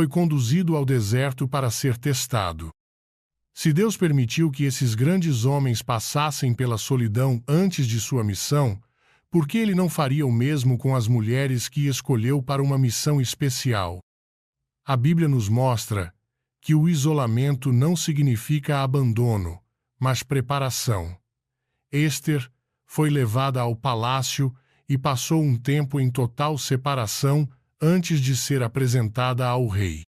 foi conduzido ao deserto para ser testado. Se Deus permitiu que esses grandes homens passassem pela solidão antes de sua missão, por que ele não faria o mesmo com as mulheres que escolheu para uma missão especial? A Bíblia nos mostra que o isolamento não significa abandono, mas preparação. Ester foi levada ao palácio e passou um tempo em total separação antes de ser apresentada ao rei.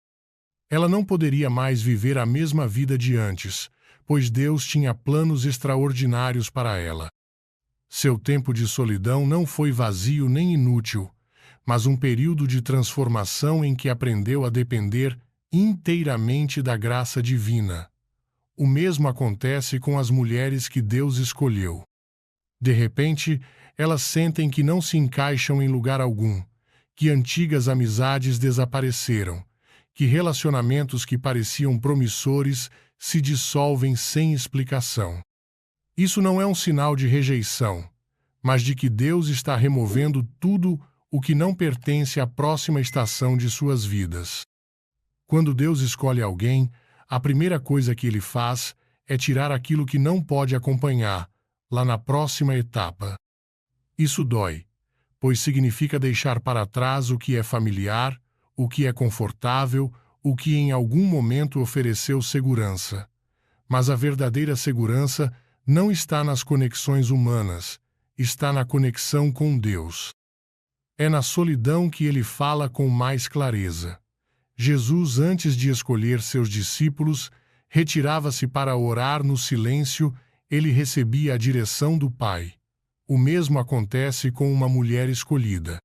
Ela não poderia mais viver a mesma vida de antes, pois Deus tinha planos extraordinários para ela. Seu tempo de solidão não foi vazio nem inútil, mas um período de transformação em que aprendeu a depender inteiramente da graça divina. O mesmo acontece com as mulheres que Deus escolheu. De repente, elas sentem que não se encaixam em lugar algum, que antigas amizades desapareceram, que relacionamentos que pareciam promissores se dissolvem sem explicação. Isso não é um sinal de rejeição, mas de que Deus está removendo tudo o que não pertence à próxima estação de suas vidas. Quando Deus escolhe alguém, a primeira coisa que ele faz é tirar aquilo que não pode acompanhar, lá na próxima etapa. Isso dói, pois significa deixar para trás o que é familiar, o que é confortável, o que em algum momento ofereceu segurança. Mas a verdadeira segurança não está nas conexões humanas, está na conexão com Deus. É na solidão que ele fala com mais clareza. Jesus, antes de escolher seus discípulos, retirava-se para orar no silêncio, ele recebia a direção do Pai. O mesmo acontece com uma mulher escolhida.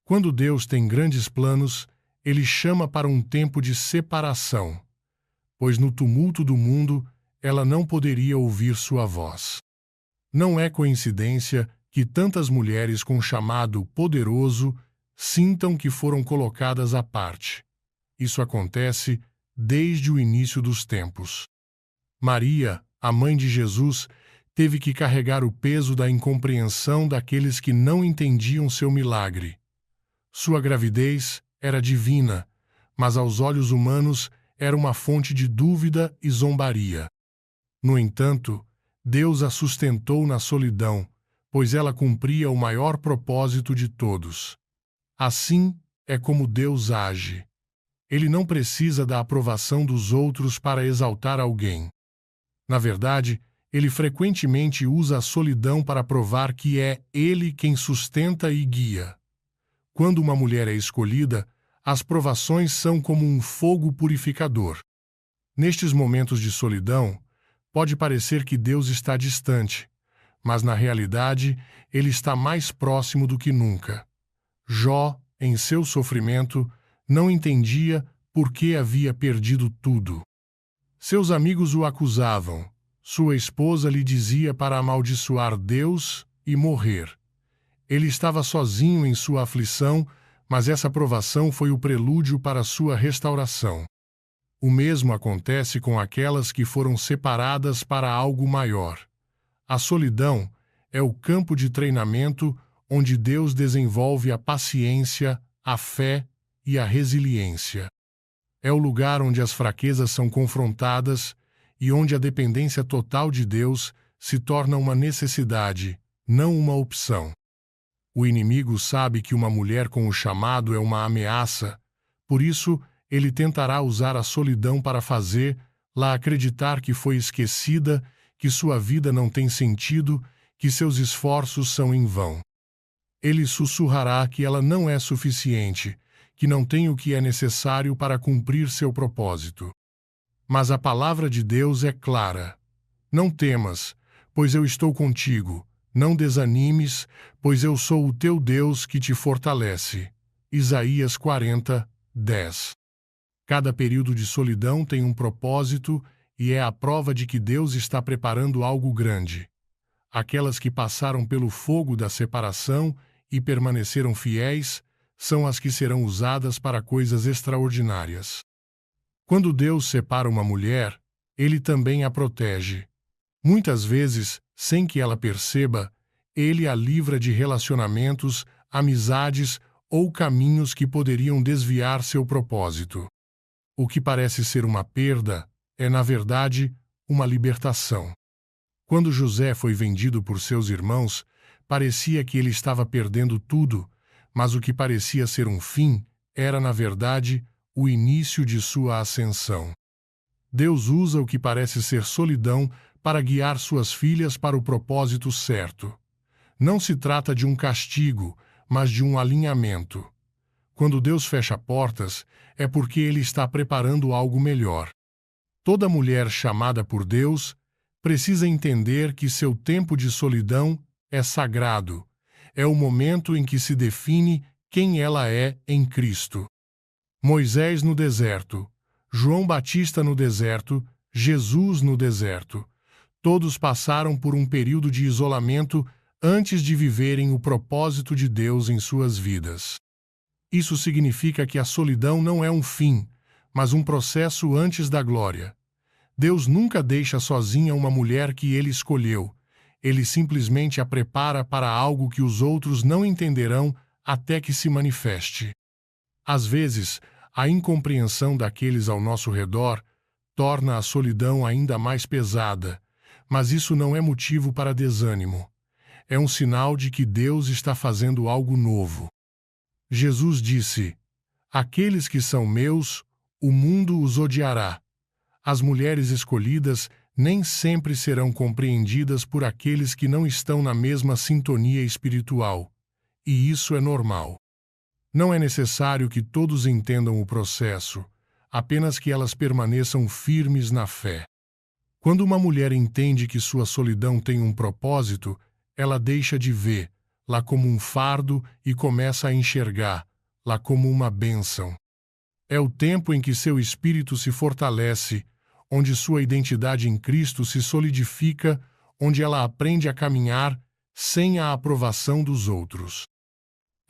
Quando Deus tem grandes planos, ele chama para um tempo de separação, pois no tumulto do mundo ela não poderia ouvir sua voz. Não é coincidência que tantas mulheres com chamado poderoso sintam que foram colocadas à parte. Isso acontece desde o início dos tempos. Maria, a mãe de Jesus, teve que carregar o peso da incompreensão daqueles que não entendiam seu milagre. Sua gravidez era divina, mas aos olhos humanos era uma fonte de dúvida e zombaria. No entanto, Deus a sustentou na solidão, pois ela cumpria o maior propósito de todos. Assim é como Deus age. Ele não precisa da aprovação dos outros para exaltar alguém. Na verdade, ele frequentemente usa a solidão para provar que é ele quem sustenta e guia. Quando uma mulher é escolhida, as provações são como um fogo purificador. Nestes momentos de solidão, pode parecer que Deus está distante, mas na realidade, ele está mais próximo do que nunca. Jó, em seu sofrimento, não entendia por que havia perdido tudo. Seus amigos o acusavam. Sua esposa lhe dizia para amaldiçoar Deus e morrer. Ele estava sozinho em sua aflição, mas essa provação foi o prelúdio para sua restauração. O mesmo acontece com aquelas que foram separadas para algo maior. A solidão é o campo de treinamento onde Deus desenvolve a paciência, a fé e a resiliência. É o lugar onde as fraquezas são confrontadas e onde a dependência total de Deus se torna uma necessidade, não uma opção. O inimigo sabe que uma mulher com o chamado é uma ameaça, por isso ele tentará usar a solidão para fazê-la acreditar que foi esquecida, que sua vida não tem sentido, que seus esforços são em vão. Ele sussurrará que ela não é suficiente, que não tem o que é necessário para cumprir seu propósito. Mas a palavra de Deus é clara. Não temas, pois eu estou contigo. Não desanimes, pois eu sou o teu Deus que te fortalece. Isaías 40, 10. Cada período de solidão tem um propósito e é a prova de que Deus está preparando algo grande. Aquelas que passaram pelo fogo da separação e permaneceram fiéis são as que serão usadas para coisas extraordinárias. Quando Deus separa uma mulher, ele também a protege. Muitas vezes, sem que ela perceba, ele a livra de relacionamentos, amizades ou caminhos que poderiam desviar seu propósito. O que parece ser uma perda é, na verdade, uma libertação. Quando José foi vendido por seus irmãos, parecia que ele estava perdendo tudo, mas o que parecia ser um fim era, na verdade, o início de sua ascensão. Deus usa o que parece ser solidão para guiar suas filhas para o propósito certo. Não se trata de um castigo, mas de um alinhamento. Quando Deus fecha portas, é porque Ele está preparando algo melhor. Toda mulher chamada por Deus precisa entender que seu tempo de solidão é sagrado. É o momento em que se define quem ela é em Cristo. Moisés no deserto, João Batista no deserto, Jesus no deserto. Todos passaram por um período de isolamento antes de viverem o propósito de Deus em suas vidas. Isso significa que a solidão não é um fim, mas um processo antes da glória. Deus nunca deixa sozinha uma mulher que Ele escolheu. Ele simplesmente a prepara para algo que os outros não entenderão até que se manifeste. Às vezes, a incompreensão daqueles ao nosso redor torna a solidão ainda mais pesada, mas isso não é motivo para desânimo. É um sinal de que Deus está fazendo algo novo. Jesus disse: "Aqueles que são meus, o mundo os odiará." As mulheres escolhidas nem sempre serão compreendidas por aqueles que não estão na mesma sintonia espiritual, e isso é normal. Não é necessário que todos entendam o processo, apenas que elas permaneçam firmes na fé. Quando uma mulher entende que sua solidão tem um propósito, ela deixa de vê-la como um fardo e começa a enxergar-la como uma bênção. É o tempo em que seu espírito se fortalece, onde sua identidade em Cristo se solidifica, onde ela aprende a caminhar sem a aprovação dos outros.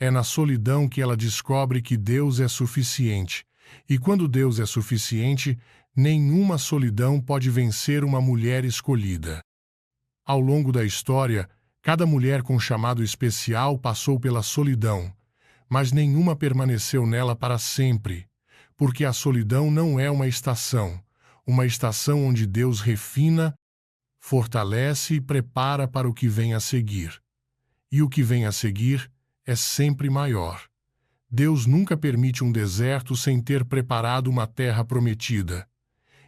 É na solidão que ela descobre que Deus é suficiente, e quando Deus é suficiente, nenhuma solidão pode vencer uma mulher escolhida. Ao longo da história, cada mulher com chamado especial passou pela solidão, mas nenhuma permaneceu nela para sempre, porque a solidão não é uma estação onde Deus refina, fortalece e prepara para o que vem a seguir. E o que vem a seguir é sempre maior. Deus nunca permite um deserto sem ter preparado uma terra prometida.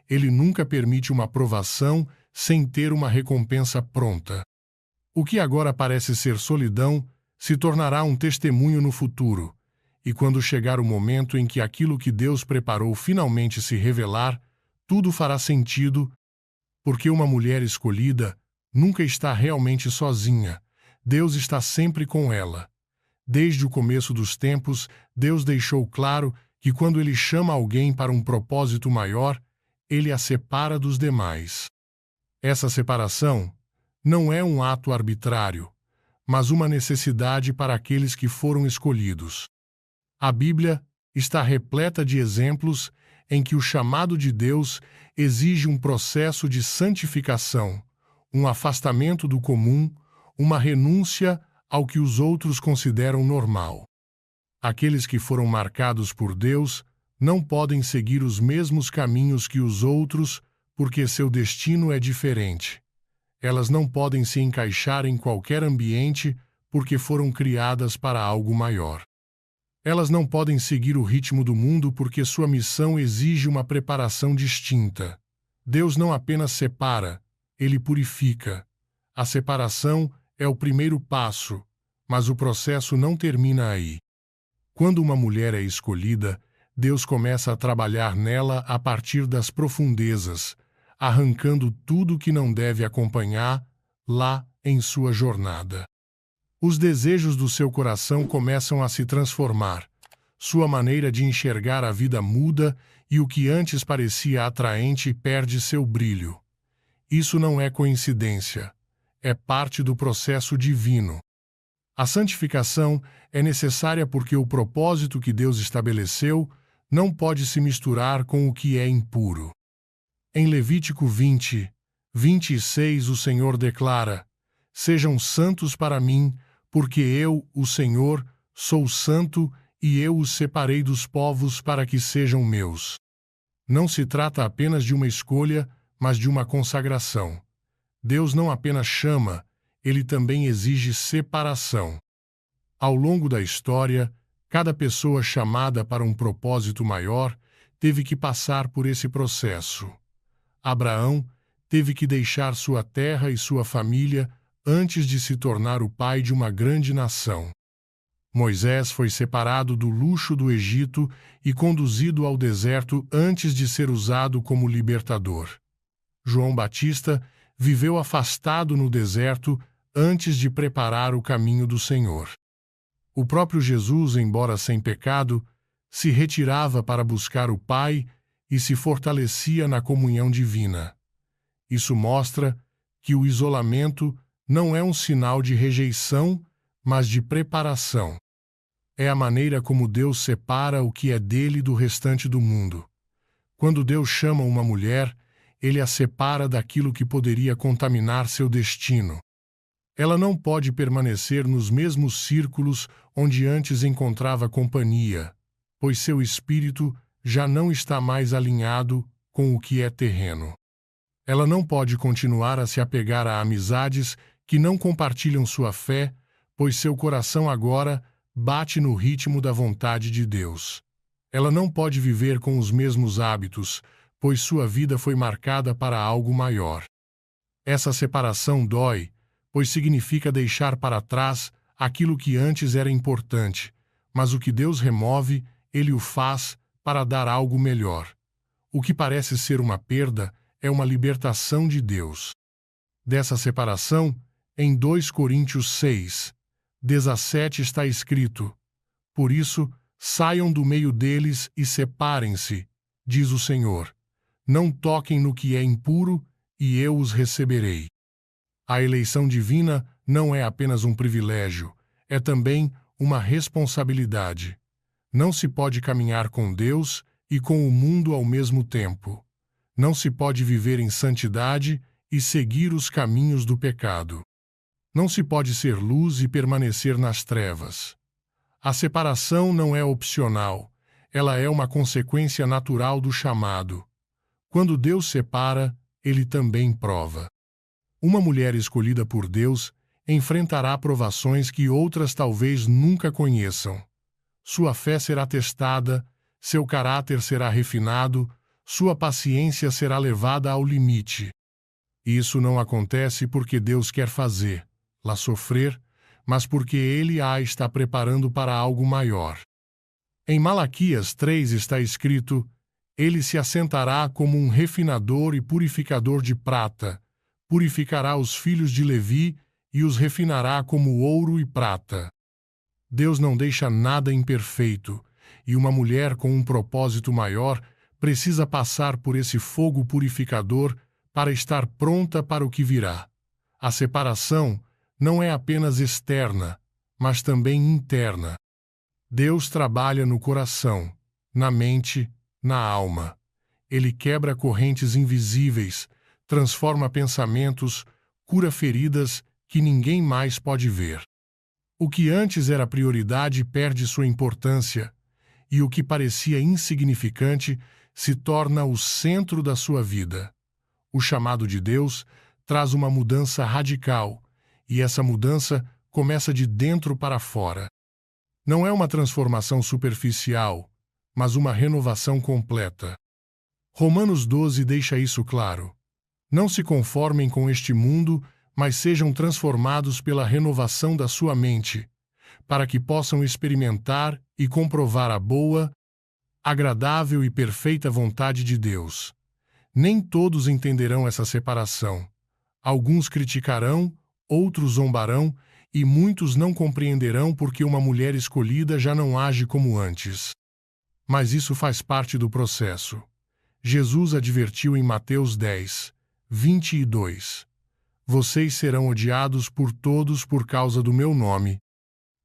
Ele nunca permite uma provação sem ter uma recompensa pronta. O que agora parece ser solidão se tornará um testemunho no futuro, e quando chegar o momento em que aquilo que Deus preparou finalmente se revelar, tudo fará sentido, porque uma mulher escolhida nunca está realmente sozinha. Deus está sempre com ela. Desde o começo dos tempos, Deus deixou claro que quando Ele chama alguém para um propósito maior, Ele a separa dos demais. Essa separação não é um ato arbitrário, mas uma necessidade para aqueles que foram escolhidos. A Bíblia está repleta de exemplos em que o chamado de Deus exige um processo de santificação, um afastamento do comum, uma renúncia ao que os outros consideram normal. Aqueles que foram marcados por Deus não podem seguir os mesmos caminhos que os outros porque seu destino é diferente. Elas não podem se encaixar em qualquer ambiente porque foram criadas para algo maior. Elas não podem seguir o ritmo do mundo porque sua missão exige uma preparação distinta. Deus não apenas separa, Ele purifica. A separação é o primeiro passo, mas o processo não termina aí. Quando uma mulher é escolhida, Deus começa a trabalhar nela a partir das profundezas, arrancando tudo que não deve acompanhar lá em sua jornada. Os desejos do seu coração começam a se transformar. Sua maneira de enxergar a vida muda e o que antes parecia atraente perde seu brilho. Isso não é coincidência. É parte do processo divino. A santificação é necessária porque o propósito que Deus estabeleceu não pode se misturar com o que é impuro. Em Levítico 20:26, o Senhor declara: "Sejam santos para mim, porque eu, o Senhor, sou santo e eu os separei dos povos para que sejam meus." Não se trata apenas de uma escolha, mas de uma consagração. Deus não apenas chama, ele também exige separação. Ao longo da história, cada pessoa chamada para um propósito maior teve que passar por esse processo. Abraão teve que deixar sua terra e sua família antes de se tornar o pai de uma grande nação. Moisés foi separado do luxo do Egito e conduzido ao deserto antes de ser usado como libertador. João Batista viveu afastado no deserto antes de preparar o caminho do Senhor. O próprio Jesus, embora sem pecado, se retirava para buscar o Pai e se fortalecia na comunhão divina. Isso mostra que o isolamento não é um sinal de rejeição, mas de preparação. É a maneira como Deus separa o que é dele do restante do mundo. Quando Deus chama uma mulher, ele a separa daquilo que poderia contaminar seu destino. Ela não pode permanecer nos mesmos círculos onde antes encontrava companhia, pois seu espírito já não está mais alinhado com o que é terreno. Ela não pode continuar a se apegar a amizades que não compartilham sua fé, pois seu coração agora bate no ritmo da vontade de Deus. Ela não pode viver com os mesmos hábitos, pois sua vida foi marcada para algo maior. Essa separação dói, pois significa deixar para trás aquilo que antes era importante, mas o que Deus remove, ele o faz para dar algo melhor. O que parece ser uma perda é uma libertação de Deus. Dessa separação, em 2 Coríntios 6, 17 está escrito: Por isso, saiam do meio deles e separem-se, diz o Senhor. Não toquem no que é impuro, e eu os receberei. A eleição divina não é apenas um privilégio, é também uma responsabilidade. Não se pode caminhar com Deus e com o mundo ao mesmo tempo. Não se pode viver em santidade e seguir os caminhos do pecado. Não se pode ser luz e permanecer nas trevas. A separação não é opcional, ela é uma consequência natural do chamado. Quando Deus separa, ele também prova. Uma mulher escolhida por Deus enfrentará provações que outras talvez nunca conheçam. Sua fé será testada, seu caráter será refinado, sua paciência será levada ao limite. Isso não acontece porque Deus quer fazê-la sofrer, mas porque Ele a está preparando para algo maior. Em Malaquias 3 está escrito: Ele se assentará como um refinador e purificador de prata, purificará os filhos de Levi e os refinará como ouro e prata. Deus não deixa nada imperfeito, e uma mulher com um propósito maior precisa passar por esse fogo purificador para estar pronta para o que virá. A separação não é apenas externa, mas também interna. Deus trabalha no coração, na mente, na alma. Ele quebra correntes invisíveis, transforma pensamentos, cura feridas que ninguém mais pode ver. O que antes era prioridade perde sua importância, e o que parecia insignificante se torna o centro da sua vida. O chamado de Deus traz uma mudança radical, e essa mudança começa de dentro para fora. Não é uma transformação superficial, mas uma renovação completa. Romanos 12 deixa isso claro. Não se conformem com este mundo, mas sejam transformados pela renovação da sua mente, para que possam experimentar e comprovar a boa, agradável e perfeita vontade de Deus. Nem todos entenderão essa separação. Alguns criticarão, outros zombarão, e muitos não compreenderão porque uma mulher escolhida já não age como antes. Mas isso faz parte do processo. Jesus advertiu em Mateus 10, 22. Vocês serão odiados por todos por causa do meu nome,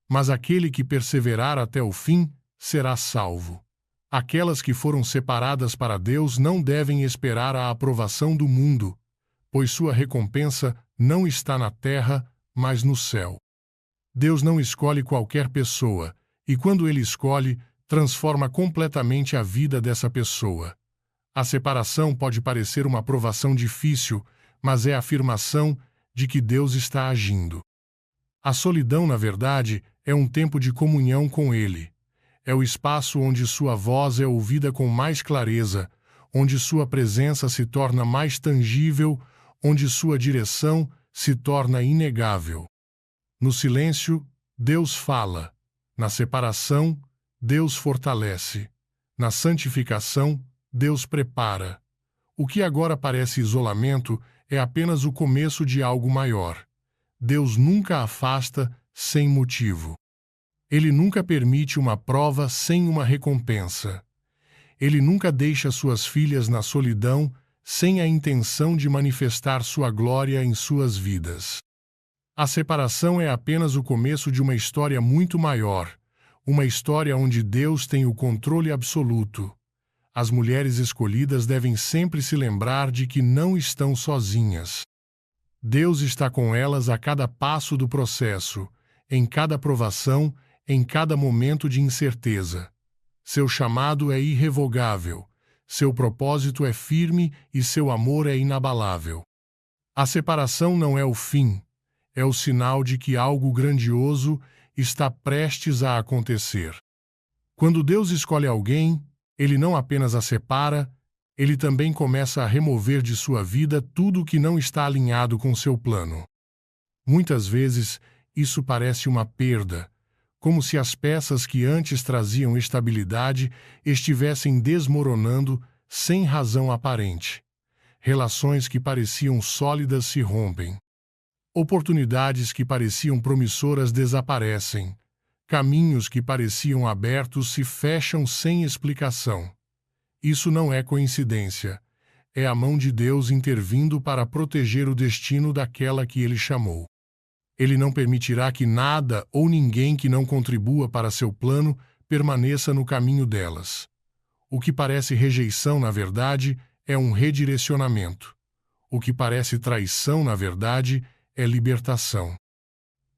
mas aquele que perseverar até o fim será salvo. Aquelas que foram separadas para Deus não devem esperar a aprovação do mundo, pois sua recompensa não está na terra, mas no céu. Deus não escolhe qualquer pessoa, e quando Ele escolhe, transforma completamente a vida dessa pessoa. A separação pode parecer uma provação difícil, mas é a afirmação de que Deus está agindo. A solidão, na verdade, é um tempo de comunhão com Ele. É o espaço onde sua voz é ouvida com mais clareza, onde sua presença se torna mais tangível, onde sua direção se torna inegável. No silêncio, Deus fala. Na separação, Deus fortalece. Na santificação, Deus prepara. O que agora parece isolamento é apenas o começo de algo maior. Deus nunca afasta sem motivo. Ele nunca permite uma prova sem uma recompensa. Ele nunca deixa suas filhas na solidão sem a intenção de manifestar sua glória em suas vidas. A separação é apenas o começo de uma história muito maior, uma história onde Deus tem o controle absoluto. As mulheres escolhidas devem sempre se lembrar de que não estão sozinhas. Deus está com elas a cada passo do processo, em cada provação, em cada momento de incerteza. Seu chamado é irrevogável, seu propósito é firme e seu amor é inabalável. A separação não é o fim, é o sinal de que algo grandioso está prestes a acontecer. Quando Deus escolhe alguém, Ele não apenas a separa, Ele também começa a remover de sua vida tudo o que não está alinhado com seu plano. Muitas vezes, isso parece uma perda, como se as peças que antes traziam estabilidade estivessem desmoronando sem razão aparente. Relações que pareciam sólidas se rompem. Oportunidades que pareciam promissoras desaparecem. Caminhos que pareciam abertos se fecham sem explicação. Isso não é coincidência. É a mão de Deus intervindo para proteger o destino daquela que Ele chamou. Ele não permitirá que nada ou ninguém que não contribua para seu plano permaneça no caminho delas. O que parece rejeição, na verdade, é um redirecionamento. O que parece traição, na verdade, é libertação.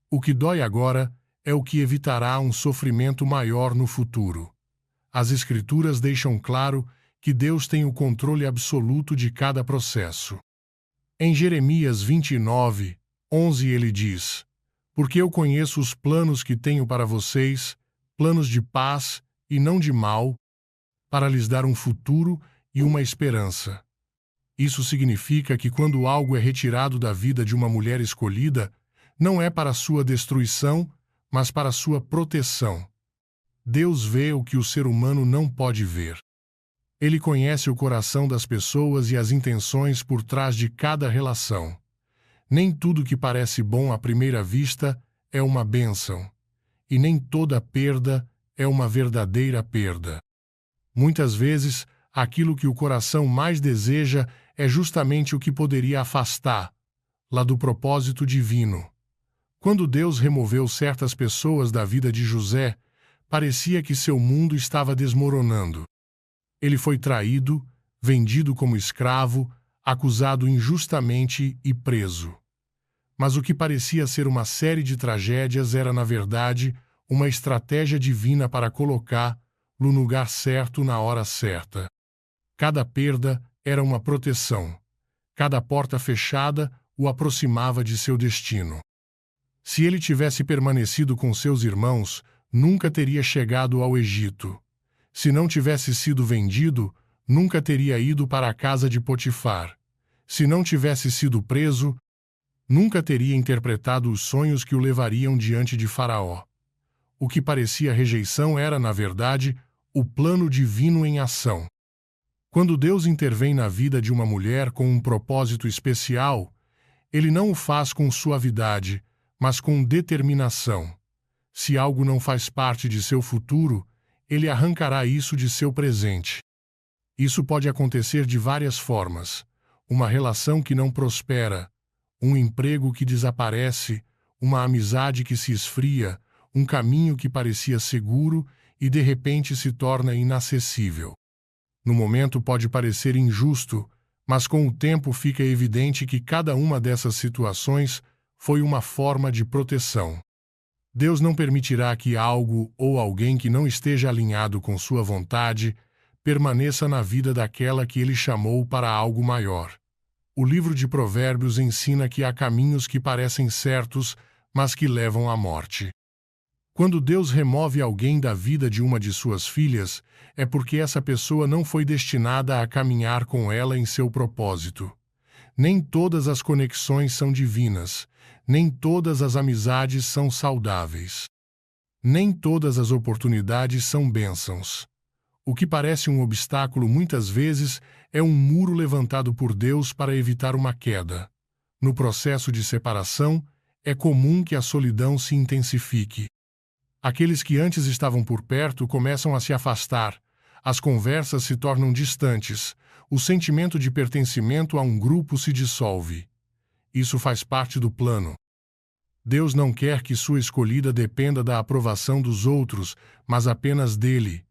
O que dói agora é o que evitará um sofrimento maior no futuro. As Escrituras deixam claro que Deus tem o controle absoluto de cada processo. Em Jeremias 29, 11 ele diz: Porque eu conheço os planos que tenho para vocês, planos de paz e não de mal, para lhes dar um futuro e uma esperança. Isso significa que quando algo é retirado da vida de uma mulher escolhida, não é para sua destruição, mas para sua proteção. Deus vê o que o ser humano não pode ver. Ele conhece o coração das pessoas e as intenções por trás de cada relação. Nem tudo que parece bom à primeira vista é uma bênção, e nem toda perda é uma verdadeira perda. Muitas vezes, aquilo que o coração mais deseja é justamente o que poderia afastá-la do propósito divino. Quando Deus removeu certas pessoas da vida de José, parecia que seu mundo estava desmoronando. Ele foi traído, vendido como escravo, acusado injustamente e preso. Mas o que parecia ser uma série de tragédias era, na verdade, uma estratégia divina para colocá-lo no lugar certo na hora certa. Cada perda era uma proteção. Cada porta fechada o aproximava de seu destino. Se ele tivesse permanecido com seus irmãos, nunca teria chegado ao Egito. Se não tivesse sido vendido, nunca teria ido para a casa de Potifar. Se não tivesse sido preso, nunca teria interpretado os sonhos que o levariam diante de Faraó. O que parecia rejeição era, na verdade, o plano divino em ação. Quando Deus intervém na vida de uma mulher com um propósito especial, Ele não o faz com suavidade, mas com determinação. Se algo não faz parte de seu futuro, Ele arrancará isso de seu presente. Isso pode acontecer de várias formas: uma relação que não prospera, um emprego que desaparece, uma amizade que se esfria, um caminho que parecia seguro e de repente se torna inacessível. No momento pode parecer injusto, mas com o tempo fica evidente que cada uma dessas situações foi uma forma de proteção. Deus não permitirá que algo ou alguém que não esteja alinhado com sua vontade permaneça na vida daquela que ele chamou para algo maior. O livro de Provérbios ensina que há caminhos que parecem certos, mas que levam à morte. Quando Deus remove alguém da vida de uma de suas filhas, é porque essa pessoa não foi destinada a caminhar com ela em seu propósito. Nem todas as conexões são divinas, nem todas as amizades são saudáveis. Nem todas as oportunidades são bênçãos. O que parece um obstáculo muitas vezes é um muro levantado por Deus para evitar uma queda. No processo de separação, é comum que a solidão se intensifique. Aqueles que antes estavam por perto começam a se afastar, as conversas se tornam distantes, o sentimento de pertencimento a um grupo se dissolve. Isso faz parte do plano. Deus não quer que sua escolhida dependa da aprovação dos outros, mas apenas dele.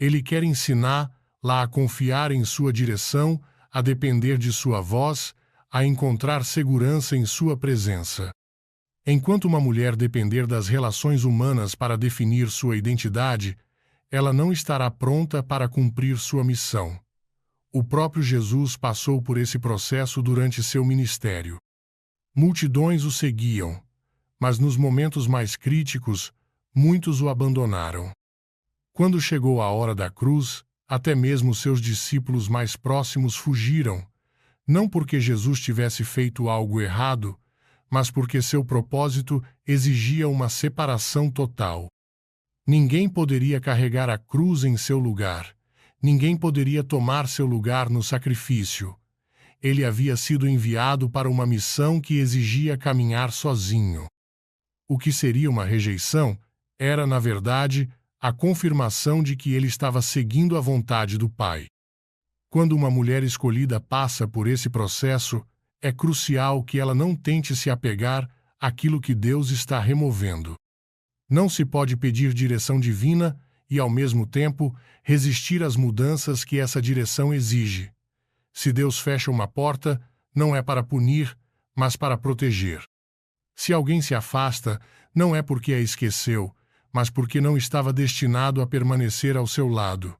Ele quer ensiná-la a confiar em sua direção, a depender de sua voz, a encontrar segurança em sua presença. Enquanto uma mulher depender das relações humanas para definir sua identidade, ela não estará pronta para cumprir sua missão. O próprio Jesus passou por esse processo durante seu ministério. Multidões o seguiam, mas nos momentos mais críticos, muitos o abandonaram. Quando chegou a hora da cruz, até mesmo seus discípulos mais próximos fugiram, não porque Jesus tivesse feito algo errado, mas porque seu propósito exigia uma separação total. Ninguém poderia carregar a cruz em seu lugar. Ninguém poderia tomar seu lugar no sacrifício. Ele havia sido enviado para uma missão que exigia caminhar sozinho. O que seria uma rejeição era, na verdade, a confirmação de que ele estava seguindo a vontade do Pai. Quando uma mulher escolhida passa por esse processo, é crucial que ela não tente se apegar àquilo que Deus está removendo. Não se pode pedir direção divina e, ao mesmo tempo, resistir às mudanças que essa direção exige. Se Deus fecha uma porta, não é para punir, mas para proteger. Se alguém se afasta, não é porque a esqueceu, mas porque não estava destinado a permanecer ao seu lado.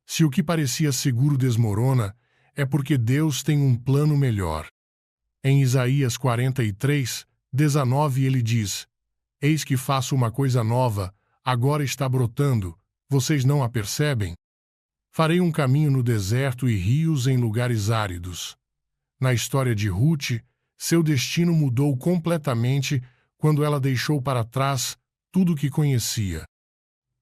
Se o que parecia seguro desmorona, é porque Deus tem um plano melhor. Em Isaías 43, 19 ele diz: Eis que faço uma coisa nova, agora está brotando, vocês não a percebem? Farei um caminho no deserto e rios em lugares áridos. Na história de Ruth, seu destino mudou completamente quando ela deixou para trás tudo o que conhecia.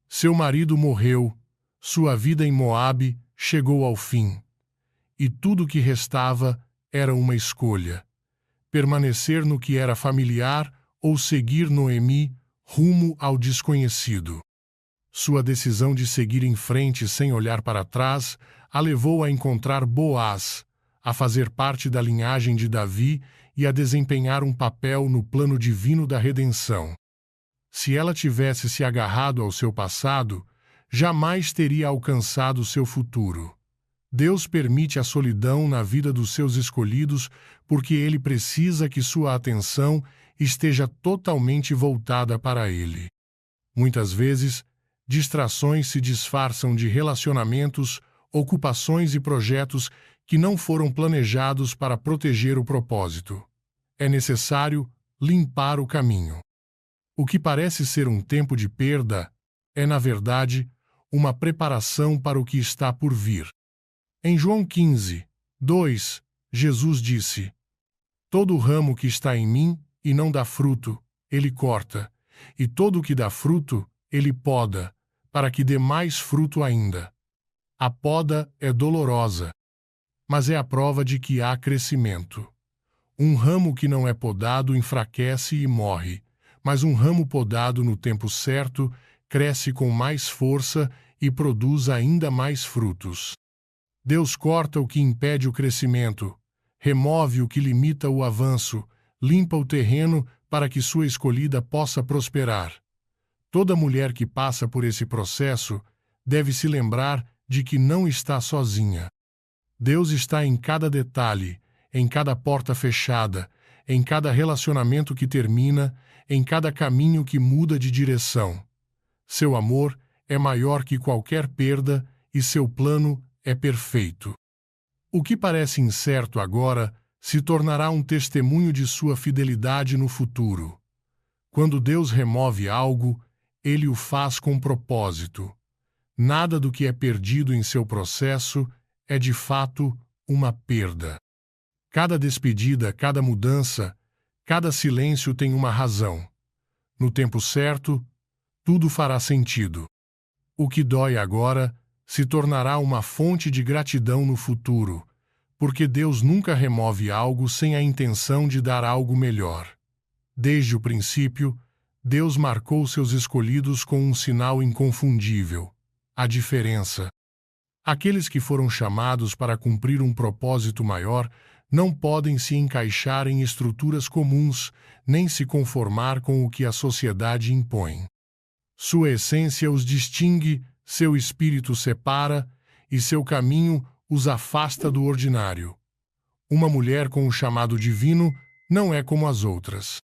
Seu marido morreu, sua vida em Moabe chegou ao fim. E tudo o que restava era uma escolha: permanecer no que era familiar ou seguir Noemi rumo ao desconhecido. Sua decisão de seguir em frente sem olhar para trás a levou a encontrar Boaz, a fazer parte da linhagem de Davi e a desempenhar um papel no plano divino da redenção. Se ela tivesse se agarrado ao seu passado, jamais teria alcançado seu futuro. Deus permite a solidão na vida dos seus escolhidos porque Ele precisa que sua atenção esteja totalmente voltada para Ele. Muitas vezes, distrações se disfarçam de relacionamentos, ocupações e projetos que não foram planejados para proteger o propósito. É necessário limpar o caminho. O que parece ser um tempo de perda é, na verdade, uma preparação para o que está por vir. Em João 15, 2, Jesus disse: Todo ramo que está em mim e não dá fruto, ele corta, e todo o que dá fruto, ele poda, para que dê mais fruto ainda. A poda é dolorosa, mas é a prova de que há crescimento. Um ramo que não é podado enfraquece e morre, mas um ramo podado no tempo certo cresce com mais força e produz ainda mais frutos. Deus corta o que impede o crescimento, remove o que limita o avanço, limpa o terreno para que sua escolhida possa prosperar. Toda mulher que passa por esse processo deve se lembrar de que não está sozinha. Deus está em cada detalhe, em cada porta fechada, em cada relacionamento que termina, em cada caminho que muda de direção. Seu amor é maior que qualquer perda e seu plano é perfeito. O que parece incerto agora se tornará um testemunho de sua fidelidade no futuro. Quando Deus remove algo, ele o faz com propósito. Nada do que é perdido em seu processo é de fato uma perda. Cada despedida, cada mudança, cada silêncio tem uma razão. No tempo certo, tudo fará sentido. O que dói agora se tornará uma fonte de gratidão no futuro, porque Deus nunca remove algo sem a intenção de dar algo melhor. Desde o princípio, Deus marcou seus escolhidos com um sinal inconfundível: a diferença. Aqueles que foram chamados para cumprir um propósito maior não podem se encaixar em estruturas comuns, nem se conformar com o que a sociedade impõe. Sua essência os distingue, seu espírito separa, e seu caminho os afasta do ordinário. Uma mulher com um chamado divino não é como as outras.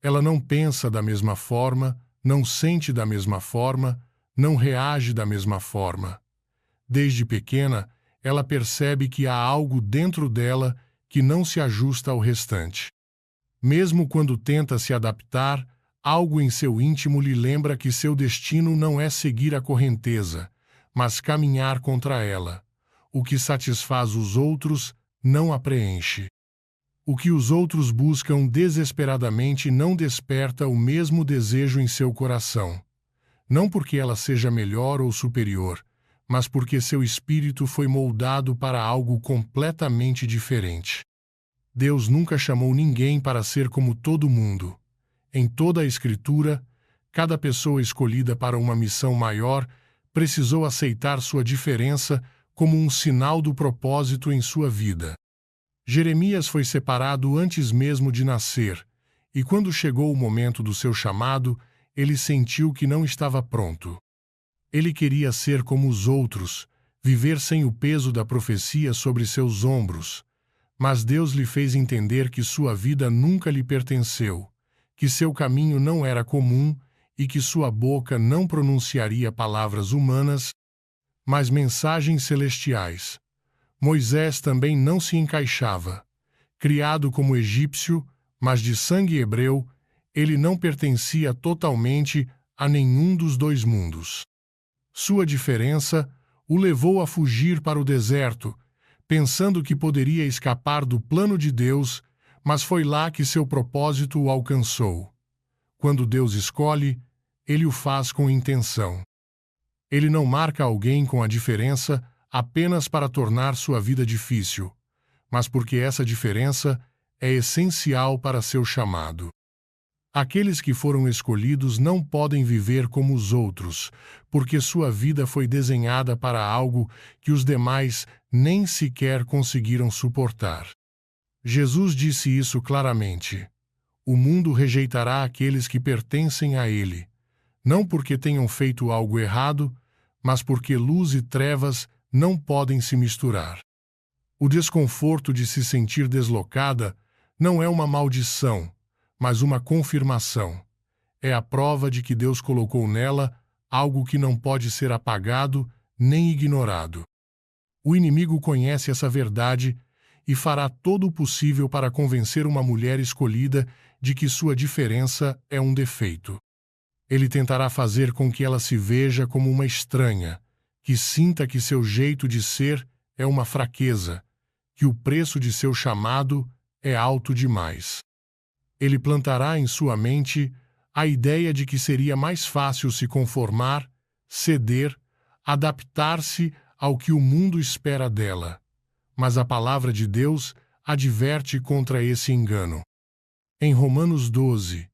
Ela não pensa da mesma forma, não sente da mesma forma, não reage da mesma forma. Desde pequena, ela percebe que há algo dentro dela que não se ajusta ao restante. Mesmo quando tenta se adaptar, algo em seu íntimo lhe lembra que seu destino não é seguir a correnteza, mas caminhar contra ela. O que satisfaz os outros não a preenche. O que os outros buscam desesperadamente não desperta o mesmo desejo em seu coração. Não porque ela seja melhor ou superior, mas porque seu espírito foi moldado para algo completamente diferente. Deus nunca chamou ninguém para ser como todo mundo. Em toda a Escritura, cada pessoa escolhida para uma missão maior precisou aceitar sua diferença como um sinal do propósito em sua vida. Jeremias foi separado antes mesmo de nascer, e quando chegou o momento do seu chamado, ele sentiu que não estava pronto. Ele queria ser como os outros, viver sem o peso da profecia sobre seus ombros. Mas Deus lhe fez entender que sua vida nunca lhe pertenceu, que seu caminho não era comum e que sua boca não pronunciaria palavras humanas, mas mensagens celestiais. Moisés também não se encaixava. Criado como egípcio, mas de sangue hebreu, ele não pertencia totalmente a nenhum dos dois mundos. Sua diferença o levou a fugir para o deserto, pensando que poderia escapar do plano de Deus, mas foi lá que seu propósito o alcançou. Quando Deus escolhe, ele o faz com intenção. Ele não marca alguém com a diferença apenas para tornar sua vida difícil, mas porque essa diferença é essencial para seu chamado. Aqueles que foram escolhidos não podem viver como os outros, porque sua vida foi desenhada para algo que os demais nem sequer conseguiram suportar. Jesus disse isso claramente. O mundo rejeitará aqueles que pertencem a ele, não porque tenham feito algo errado, mas porque luz e trevas não podem se misturar. O desconforto de se sentir deslocada não é uma maldição, mas uma confirmação. É a prova de que Deus colocou nela algo que não pode ser apagado nem ignorado. O inimigo conhece essa verdade e fará todo o possível para convencer uma mulher escolhida de que sua diferença é um defeito. Ele tentará fazer com que ela se veja como uma estranha, que sinta que seu jeito de ser é uma fraqueza, que o preço de seu chamado é alto demais. Ele plantará em sua mente a ideia de que seria mais fácil se conformar, ceder, adaptar-se ao que o mundo espera dela. Mas a palavra de Deus adverte contra esse engano. Em Romanos 12,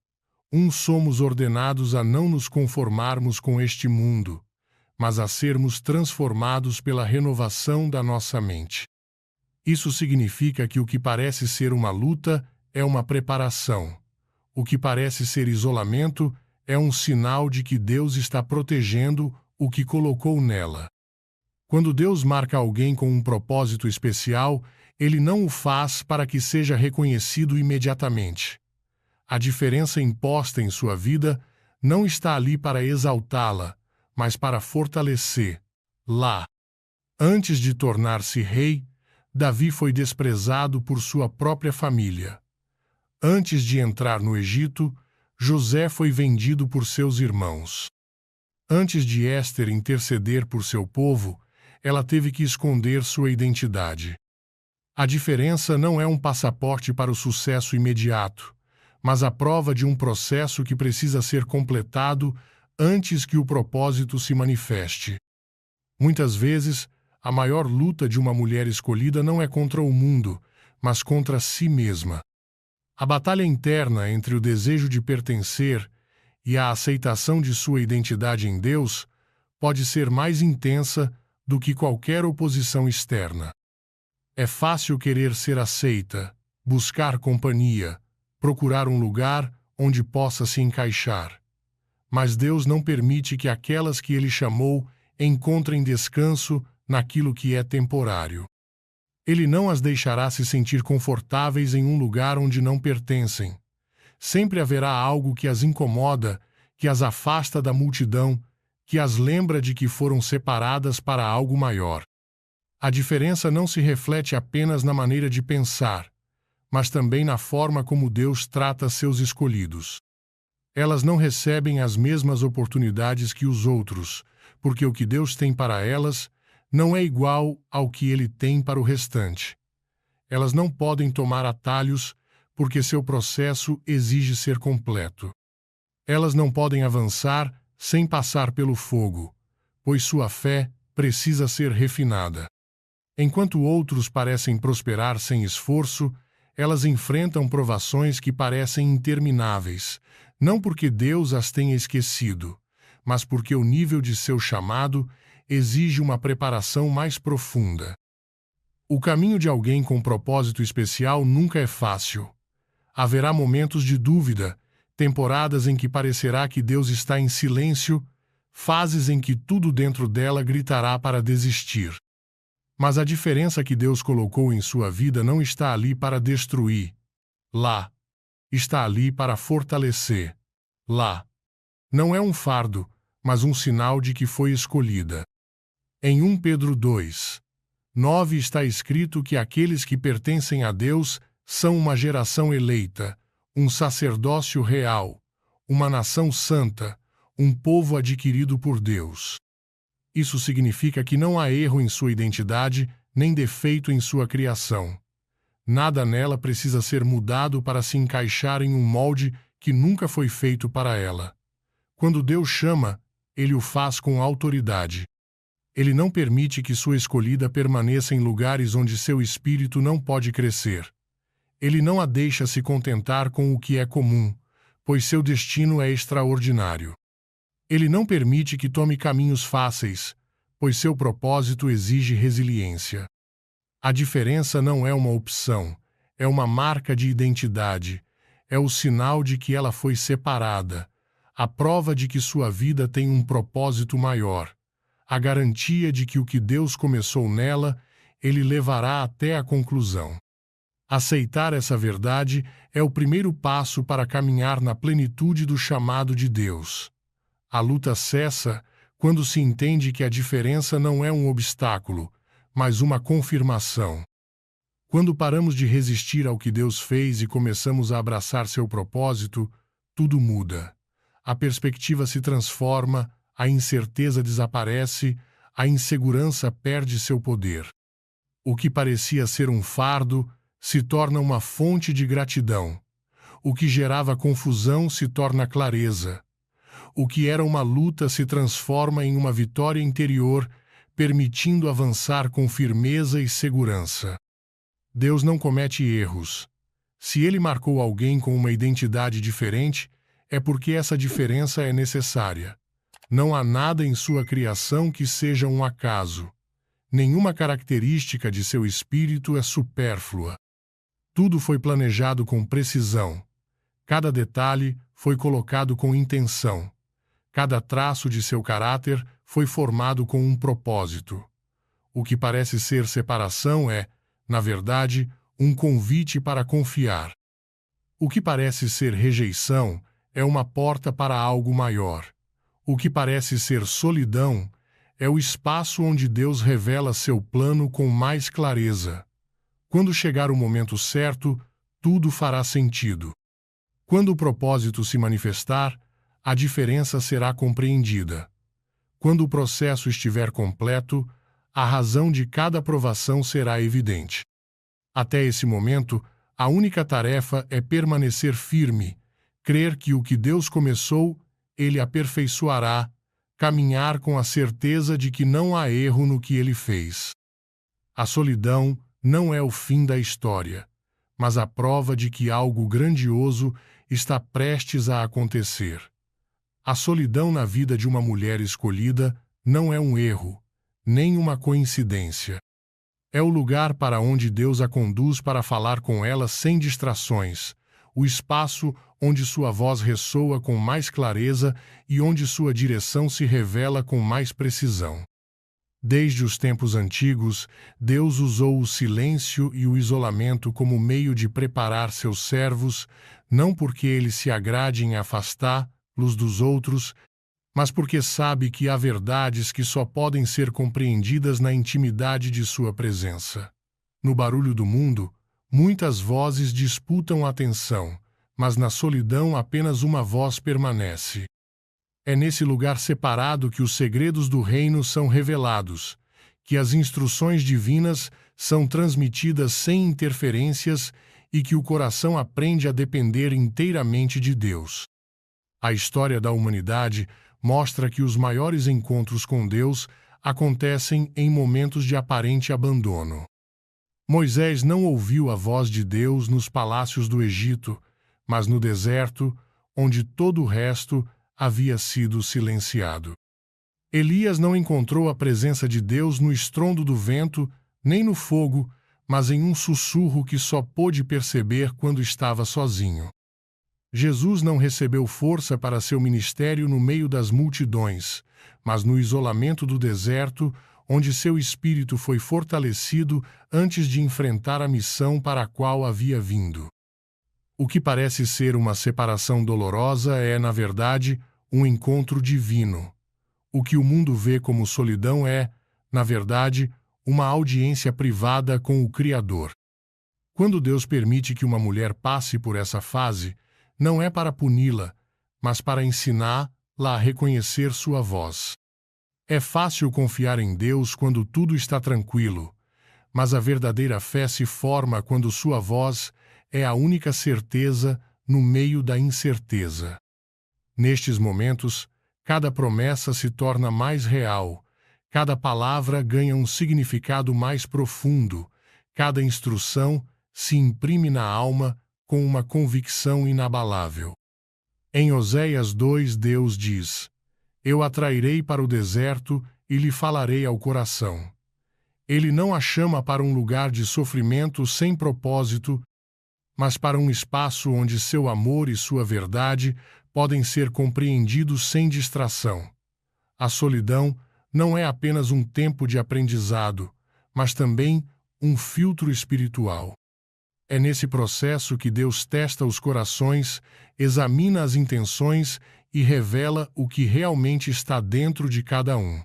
somos ordenados a não nos conformarmos com este mundo, mas a sermos transformados pela renovação da nossa mente. Isso significa que o que parece ser uma luta é uma preparação. O que parece ser isolamento é um sinal de que Deus está protegendo o que colocou nela. Quando Deus marca alguém com um propósito especial, ele não o faz para que seja reconhecido imediatamente. A diferença imposta em sua vida não está ali para exaltá-la, mas para fortalecê-la. Antes de tornar-se rei, Davi foi desprezado por sua própria família. Antes de entrar no Egito, José foi vendido por seus irmãos. Antes de Éster interceder por seu povo, ela teve que esconder sua identidade. A diferença não é um passaporte para o sucesso imediato, mas a prova de um processo que precisa ser completado antes que o propósito se manifeste. Muitas vezes, a maior luta de uma mulher escolhida não é contra o mundo, mas contra si mesma. A batalha interna entre o desejo de pertencer e a aceitação de sua identidade em Deus pode ser mais intensa do que qualquer oposição externa. É fácil querer ser aceita, buscar companhia, procurar um lugar onde possa se encaixar. Mas Deus não permite que aquelas que Ele chamou encontrem descanso naquilo que é temporário. Ele não as deixará se sentir confortáveis em um lugar onde não pertencem. Sempre haverá algo que as incomoda, que as afasta da multidão, que as lembra de que foram separadas para algo maior. A diferença não se reflete apenas na maneira de pensar, mas também na forma como Deus trata seus escolhidos. Elas não recebem as mesmas oportunidades que os outros, porque o que Deus tem para elas não é igual ao que Ele tem para o restante. Elas não podem tomar atalhos, porque seu processo exige ser completo. Elas não podem avançar sem passar pelo fogo, pois sua fé precisa ser refinada. Enquanto outros parecem prosperar sem esforço, elas enfrentam provações que parecem intermináveis, não porque Deus as tenha esquecido, mas porque o nível de seu chamado exige uma preparação mais profunda. O caminho de alguém com propósito especial nunca é fácil. Haverá momentos de dúvida, temporadas em que parecerá que Deus está em silêncio, fases em que tudo dentro dela gritará para desistir. Mas a diferença que Deus colocou em sua vida não está ali para destruir. Lá. Está ali para fortalecer. Lá. Não é um fardo, mas um sinal de que foi escolhida. Em 1 Pedro 2:9 está escrito que aqueles que pertencem a Deus são uma geração eleita, um sacerdócio real, uma nação santa, um povo adquirido por Deus. Isso significa que não há erro em sua identidade, nem defeito em sua criação. Nada nela precisa ser mudado para se encaixar em um molde que nunca foi feito para ela. Quando Deus chama, Ele o faz com autoridade. Ele não permite que sua escolhida permaneça em lugares onde seu espírito não pode crescer. Ele não a deixa se contentar com o que é comum, pois seu destino é extraordinário. Ele não permite que tome caminhos fáceis, pois seu propósito exige resiliência. A diferença não é uma opção, é uma marca de identidade, é o sinal de que ela foi separada, a prova de que sua vida tem um propósito maior, a garantia de que o que Deus começou nela, Ele levará até a conclusão. Aceitar essa verdade é o primeiro passo para caminhar na plenitude do chamado de Deus. A luta cessa quando se entende que a diferença não é um obstáculo, mas uma confirmação. Quando paramos de resistir ao que Deus fez e começamos a abraçar seu propósito, tudo muda. A perspectiva se transforma, a incerteza desaparece, a insegurança perde seu poder. O que parecia ser um fardo se torna uma fonte de gratidão. O que gerava confusão se torna clareza. O que era uma luta se transforma em uma vitória interior, permitindo avançar com firmeza e segurança. Deus não comete erros. Se Ele marcou alguém com uma identidade diferente, é porque essa diferença é necessária. Não há nada em sua criação que seja um acaso. Nenhuma característica de seu espírito é supérflua. Tudo foi planejado com precisão. Cada detalhe foi colocado com intenção. Cada traço de seu caráter foi formado com um propósito. O que parece ser separação é, na verdade, um convite para confiar. O que parece ser rejeição é uma porta para algo maior. O que parece ser solidão É o espaço onde Deus revela seu plano com mais clareza. Quando chegar o momento certo, tudo fará sentido. Quando o propósito se manifestar, a diferença será compreendida. Quando o processo estiver completo, a razão de cada provação será evidente. Até esse momento, a única tarefa é permanecer firme, crer que o que Deus começou, Ele aperfeiçoará, caminhar com a certeza de que não há erro no que Ele fez. A solidão não é o fim da história, mas a prova de que algo grandioso está prestes a acontecer. A solidão na vida de uma mulher escolhida não é um erro, nem uma coincidência. É o lugar para onde Deus a conduz para falar com ela sem distrações, o espaço onde sua voz ressoa com mais clareza e onde sua direção se revela com mais precisão. Desde os tempos antigos, Deus usou o silêncio e o isolamento como meio de preparar seus servos, não porque ele se agrade em afastá-los dos outros, mas porque sabe que há verdades que só podem ser compreendidas na intimidade de sua presença. No barulho do mundo, muitas vozes disputam a atenção, mas na solidão apenas uma voz permanece. É nesse lugar separado que os segredos do reino são revelados, que as instruções divinas são transmitidas sem interferências e que o coração aprende a depender inteiramente de Deus. A história da humanidade mostra que os maiores encontros com Deus acontecem em momentos de aparente abandono. Moisés não ouviu a voz de Deus nos palácios do Egito, mas no deserto, onde todo o resto havia sido silenciado. Elias não encontrou a presença de Deus no estrondo do vento, nem no fogo, mas em um sussurro que só pôde perceber quando estava sozinho. Jesus não recebeu força para seu ministério no meio das multidões, mas no isolamento do deserto, onde seu espírito foi fortalecido antes de enfrentar a missão para a qual havia vindo. O que parece ser uma separação dolorosa é, na verdade, um encontro divino. O que o mundo vê como solidão é, na verdade, uma audiência privada com o Criador. Quando Deus permite que uma mulher passe por essa fase, não é para puni-la, mas para ensiná-la a reconhecer sua voz. É fácil confiar em Deus quando tudo está tranquilo, mas a verdadeira fé se forma quando sua voz é a única certeza no meio da incerteza. Nestes momentos, cada promessa se torna mais real, cada palavra ganha um significado mais profundo, cada instrução se imprime na alma com uma convicção inabalável. Em Oséias 2, Deus diz: Eu atrairei para o deserto e lhe falarei ao coração. Ele não a chama para um lugar de sofrimento sem propósito, mas para um espaço onde seu amor e sua verdade podem ser compreendidos sem distração. A solidão não é apenas um tempo de aprendizado, mas também um filtro espiritual. É nesse processo que Deus testa os corações, examina as intenções e revela o que realmente está dentro de cada um.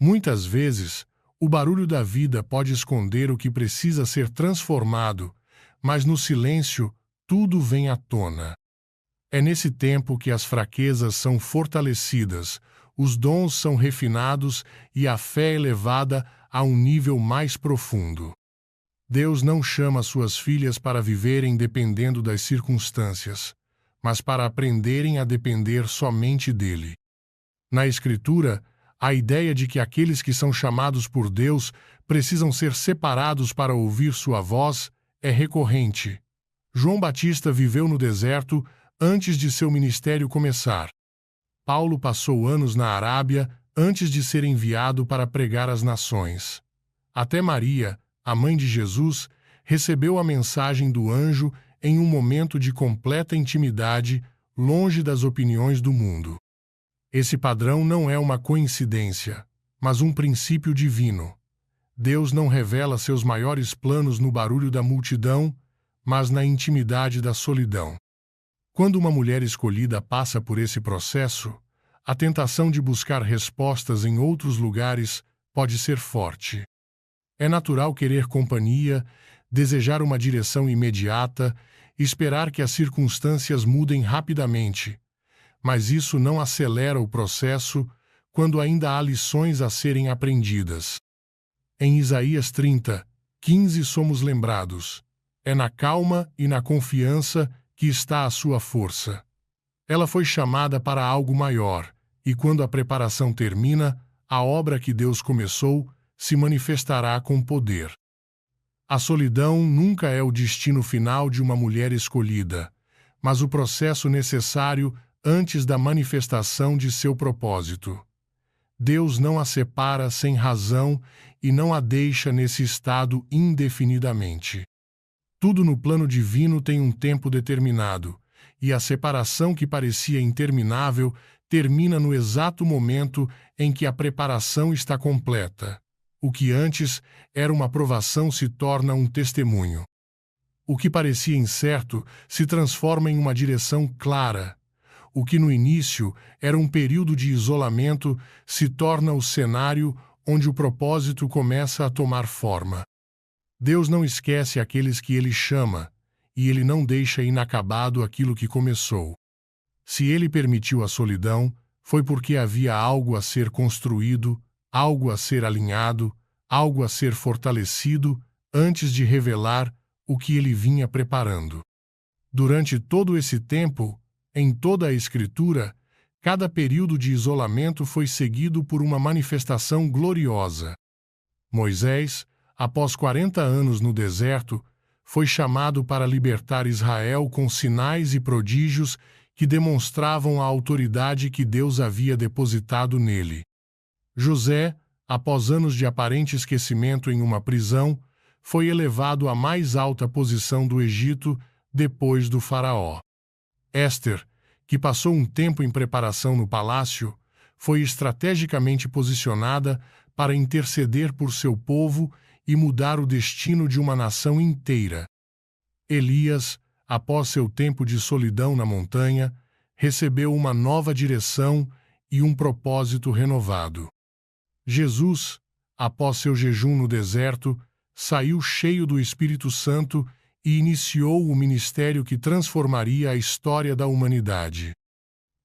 Muitas vezes, o barulho da vida pode esconder o que precisa ser transformado, mas no silêncio, tudo vem à tona. É nesse tempo que as fraquezas são fortalecidas, os dons são refinados e a fé elevada a um nível mais profundo. Deus não chama suas filhas para viverem dependendo das circunstâncias, mas para aprenderem a depender somente dele. Na Escritura, a ideia de que aqueles que são chamados por Deus precisam ser separados para ouvir sua voz é recorrente. João Batista viveu no deserto antes de seu ministério começar. Paulo passou anos na Arábia antes de ser enviado para pregar às nações. Até Maria, a mãe de Jesus, recebeu a mensagem do anjo em um momento de completa intimidade, longe das opiniões do mundo. Esse padrão não é uma coincidência, mas um princípio divino. Deus não revela seus maiores planos no barulho da multidão, mas na intimidade da solidão. Quando uma mulher escolhida passa por esse processo, A tentação de buscar respostas em outros lugares pode ser forte. É natural querer companhia, desejar uma direção imediata, esperar que as circunstâncias mudem rapidamente, mas isso não acelera o processo quando ainda há lições a serem aprendidas. Em Isaías 30:15 somos lembrados: é na calma e na confiança que está a sua força. Ela foi chamada para algo maior, e quando a preparação termina, a obra que Deus começou se manifestará com poder. A solidão nunca é o destino final de uma mulher escolhida, mas o processo necessário antes da manifestação de seu propósito. Deus não a separa sem razão e não a deixa nesse estado indefinidamente. Tudo no plano divino tem um tempo determinado, e a separação que parecia interminável termina no exato momento em que a preparação está completa. O que antes era uma provação se torna um testemunho. O que parecia incerto se transforma em uma direção clara. O que no início era um período de isolamento se torna o cenário onde o propósito começa a tomar forma. Deus não esquece aqueles que Ele chama, e Ele não deixa inacabado aquilo que começou. Se Ele permitiu a solidão, foi porque havia algo a ser construído, algo a ser alinhado, algo a ser fortalecido, antes de revelar o que Ele vinha preparando. Durante todo esse tempo, em toda a Escritura, cada período de isolamento foi seguido por uma manifestação gloriosa. Moisés, após 40 anos no deserto, foi chamado para libertar Israel com sinais e prodígios que demonstravam a autoridade que Deus havia depositado nele. José, após anos de aparente esquecimento em uma prisão, foi elevado à mais alta posição do Egito depois do faraó. Éster, que passou um tempo em preparação no palácio, foi estrategicamente posicionada para interceder por seu povo e mudar o destino de uma nação inteira. Elias, após seu tempo de solidão na montanha, recebeu uma nova direção e um propósito renovado. Jesus, após seu jejum no deserto, saiu cheio do Espírito Santo e iniciou o ministério que transformaria a história da humanidade.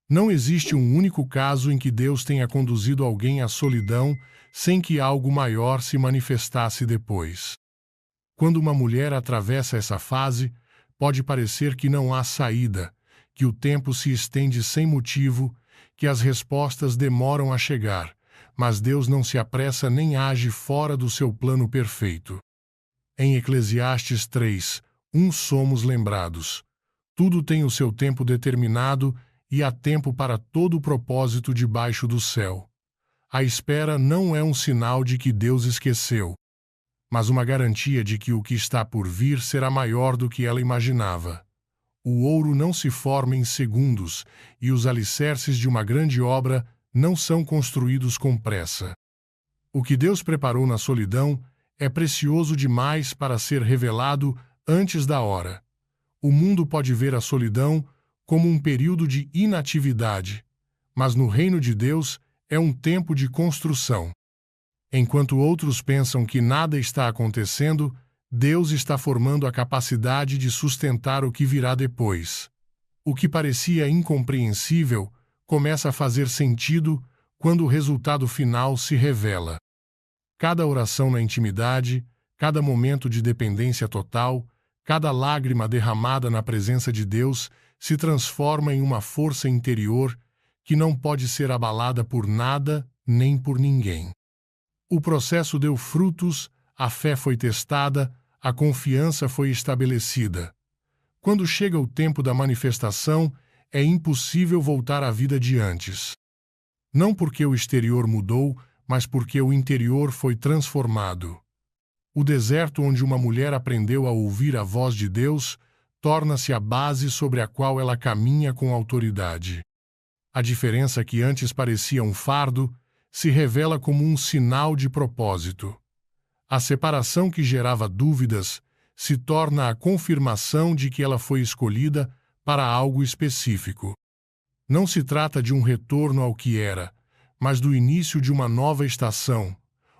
Não existe um único caso em que Deus tenha conduzido alguém à solidão sem que algo maior se manifestasse depois. Quando uma mulher atravessa essa fase, pode parecer que não há saída, que o tempo se estende sem motivo, que as respostas demoram a chegar, mas Deus não se apressa nem age fora do seu plano perfeito. Em Eclesiastes 3:1 somos lembrados: tudo tem o seu tempo determinado e há tempo para todo o propósito debaixo do céu. A espera não é um sinal de que Deus esqueceu, mas uma garantia de que o que está por vir será maior do que ela imaginava. O ouro não se forma em segundos e os alicerces de uma grande obra não são construídos com pressa. O que Deus preparou na solidão é precioso demais para ser revelado antes da hora. O mundo pode ver a solidão como um período de inatividade, mas no reino de Deus é um tempo de construção. Enquanto outros pensam que nada está acontecendo, Deus está formando a capacidade de sustentar o que virá depois. O que parecia incompreensível começa a fazer sentido quando o resultado final se revela. Cada oração na intimidade, cada momento de dependência total, cada lágrima derramada na presença de Deus se transforma em uma força interior que não pode ser abalada por nada nem por ninguém. O processo deu frutos, a fé foi testada, a confiança foi estabelecida. Quando chega o tempo da manifestação, é impossível voltar à vida de antes. Não porque o exterior mudou, mas porque o interior foi transformado. O deserto onde uma mulher aprendeu a ouvir a voz de Deus torna-se a base sobre a qual ela caminha com autoridade. A diferença que antes parecia um fardo se revela como um sinal de propósito. A separação que gerava dúvidas se torna a confirmação de que ela foi escolhida para algo específico. Não se trata de um retorno ao que era, mas do início de uma nova estação,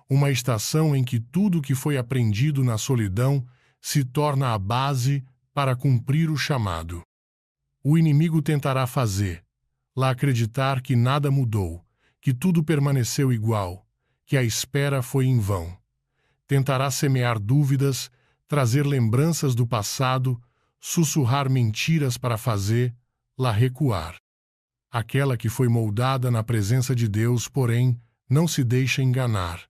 uma estação em que tudo que foi aprendido na solidão se torna a base para cumprir o chamado. O inimigo tentará fazer-la acreditar que nada mudou, que tudo permaneceu igual, que a espera foi em vão. Tentará semear dúvidas, trazer lembranças do passado, sussurrar mentiras para fazer-la recuar. Aquela que foi moldada na presença de Deus, porém, não se deixa enganar.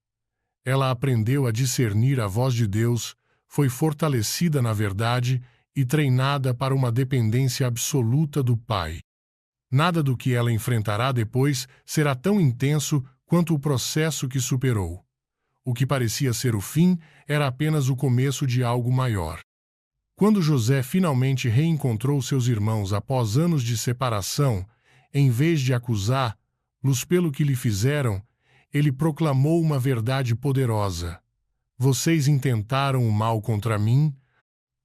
Ela aprendeu a discernir a voz de Deus, foi fortalecida na verdade e treinada para uma dependência absoluta do Pai. Nada do que ela enfrentará depois será tão intenso quanto o processo que superou. O que parecia ser o fim era apenas o começo de algo maior. Quando José finalmente reencontrou seus irmãos após anos de separação, em vez de acusá-los pelo que lhe fizeram, ele proclamou uma verdade poderosa. Vocês intentaram o mal contra mim,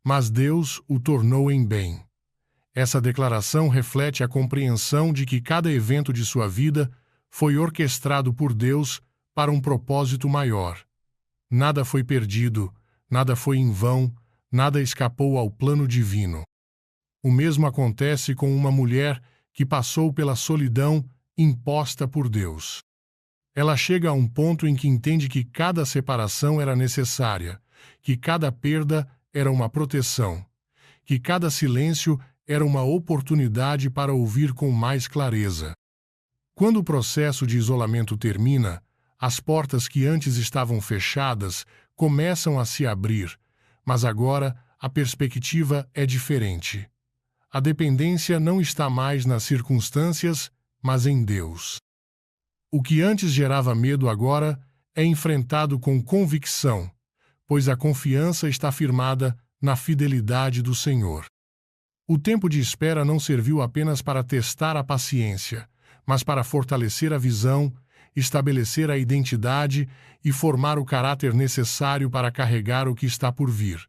mas Deus o tornou em bem. Essa declaração reflete a compreensão de que cada evento de sua vida foi orquestrado por Deus para um propósito maior. Nada foi perdido, nada foi em vão, nada escapou ao plano divino. O mesmo acontece com uma mulher que passou pela solidão imposta por Deus. Ela chega a um ponto em que entende que cada separação era necessária, que cada perda era uma proteção, que cada silêncio era uma oportunidade para ouvir com mais clareza. Quando o processo de isolamento termina, as portas que antes estavam fechadas começam a se abrir, mas agora a perspectiva é diferente. A dependência não está mais nas circunstâncias, mas em Deus. O que antes gerava medo agora é enfrentado com convicção, pois a confiança está firmada na fidelidade do Senhor. O tempo de espera não serviu apenas para testar a paciência, mas para fortalecer a visão, estabelecer a identidade e formar o caráter necessário para carregar o que está por vir.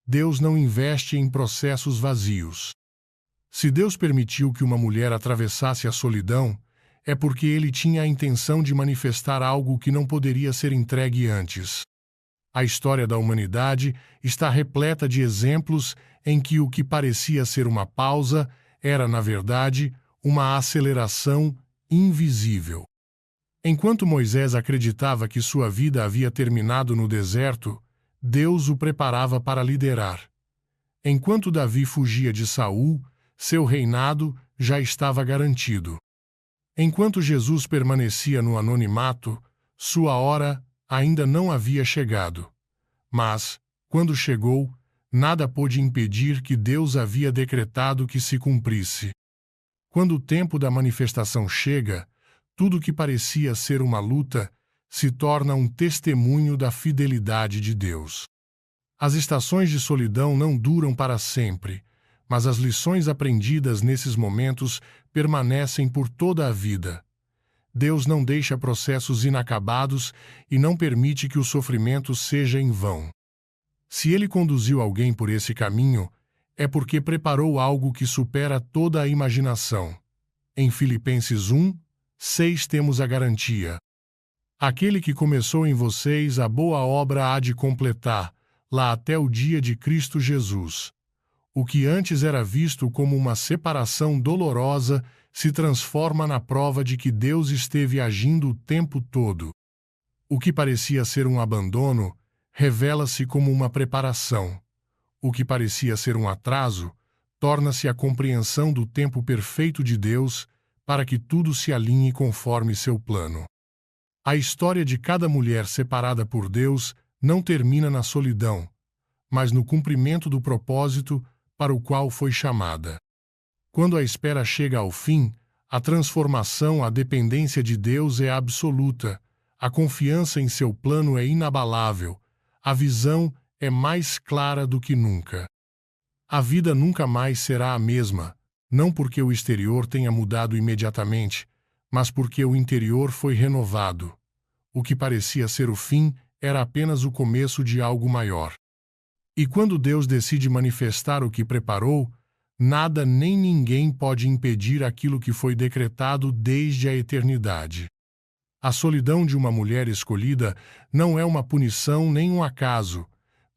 Deus não investe em processos vazios. Se Deus permitiu que uma mulher atravessasse a solidão, é porque ele tinha a intenção de manifestar algo que não poderia ser entregue antes. A história da humanidade está repleta de exemplos em que o que parecia ser uma pausa era, na verdade, uma aceleração invisível. Enquanto Moisés acreditava que sua vida havia terminado no deserto, Deus o preparava para liderar. Enquanto Davi fugia de Saul, seu reinado já estava garantido. Enquanto Jesus permanecia no anonimato, sua hora ainda não havia chegado. Mas, quando chegou, nada pôde impedir que Deus havia decretado que se cumprisse. Quando o tempo da manifestação chega, tudo que parecia ser uma luta se torna um testemunho da fidelidade de Deus. As estações de solidão não duram para sempre, mas as lições aprendidas nesses momentos permanecem por toda a vida. Deus não deixa processos inacabados e não permite que o sofrimento seja em vão. Se Ele conduziu alguém por esse caminho, é porque preparou algo que supera toda a imaginação. Em Filipenses 1:6 temos a garantia. Aquele que começou em vocês a boa obra há de completar, lá até o dia de Cristo Jesus. O que antes era visto como uma separação dolorosa se transforma na prova de que Deus esteve agindo o tempo todo. O que parecia ser um abandono revela-se como uma preparação. O que parecia ser um atraso torna-se a compreensão do tempo perfeito de Deus para que tudo se alinhe conforme seu plano. A história de cada mulher separada por Deus não termina na solidão, mas no cumprimento do propósito para o qual foi chamada. Quando a espera chega ao fim, a transformação, a dependência de Deus é absoluta, a confiança em seu plano é inabalável, a visão é mais clara do que nunca. A vida nunca mais será a mesma, não porque o exterior tenha mudado imediatamente, mas porque o interior foi renovado. O que parecia ser o fim era apenas o começo de algo maior. E quando Deus decide manifestar o que preparou, nada nem ninguém pode impedir aquilo que foi decretado desde a eternidade. A solidão de uma mulher escolhida não é uma punição nem um acaso,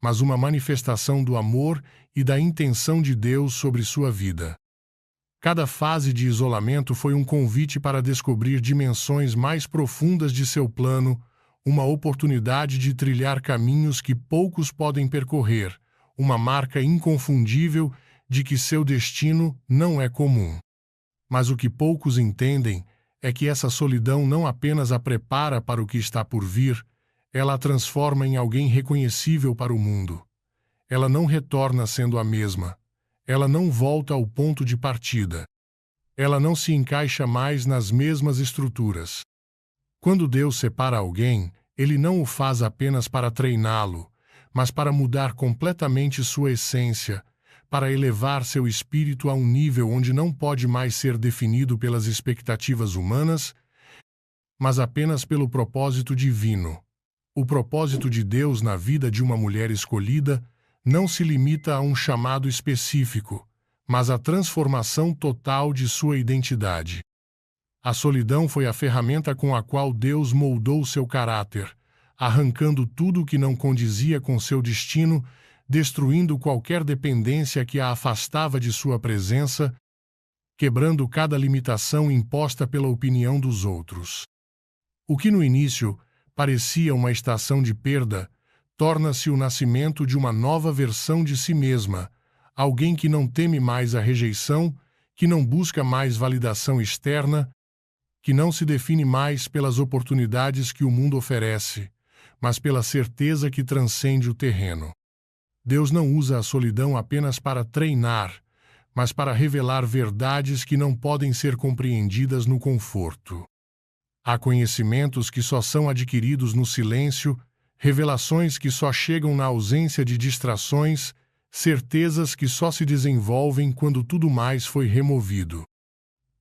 mas uma manifestação do amor e da intenção de Deus sobre sua vida. Cada fase de isolamento foi um convite para descobrir dimensões mais profundas de seu plano, uma oportunidade de trilhar caminhos que poucos podem percorrer, uma marca inconfundível de que seu destino não é comum. Mas o que poucos entendem é que essa solidão não apenas a prepara para o que está por vir, ela a transforma em alguém reconhecível para o mundo. Ela não retorna sendo a mesma. Ela não volta ao ponto de partida. Ela não se encaixa mais nas mesmas estruturas. Quando Deus separa alguém, Ele não o faz apenas para treiná-lo, mas para mudar completamente sua essência, para elevar seu espírito a um nível onde não pode mais ser definido pelas expectativas humanas, mas apenas pelo propósito divino. O propósito de Deus na vida de uma mulher escolhida não se limita a um chamado específico, mas à transformação total de sua identidade. A solidão foi a ferramenta com a qual Deus moldou seu caráter, arrancando tudo o que não condizia com seu destino, destruindo qualquer dependência que a afastava de sua presença, quebrando cada limitação imposta pela opinião dos outros. O que no início parecia uma estação de perda, torna-se o nascimento de uma nova versão de si mesma, alguém que não teme mais a rejeição, que não busca mais validação externa, que não se define mais pelas oportunidades que o mundo oferece, mas pela certeza que transcende o terreno. Deus não usa a solidão apenas para treinar, mas para revelar verdades que não podem ser compreendidas no conforto. Há conhecimentos que só são adquiridos no silêncio, revelações que só chegam na ausência de distrações, certezas que só se desenvolvem quando tudo mais foi removido.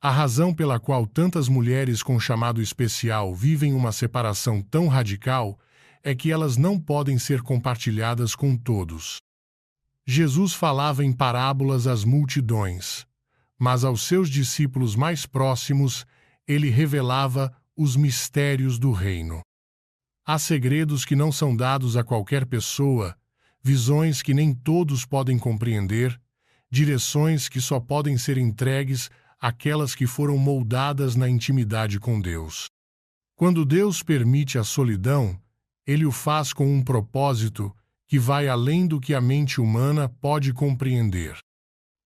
A razão pela qual tantas mulheres com chamado especial vivem uma separação tão radical é que elas não podem ser compartilhadas com todos. Jesus falava em parábolas às multidões, mas aos seus discípulos mais próximos, ele revelava os mistérios do reino. Há segredos que não são dados a qualquer pessoa, visões que nem todos podem compreender, direções que só podem ser entregues àquelas que foram moldadas na intimidade com Deus. Quando Deus permite a solidão, Ele o faz com um propósito que vai além do que a mente humana pode compreender.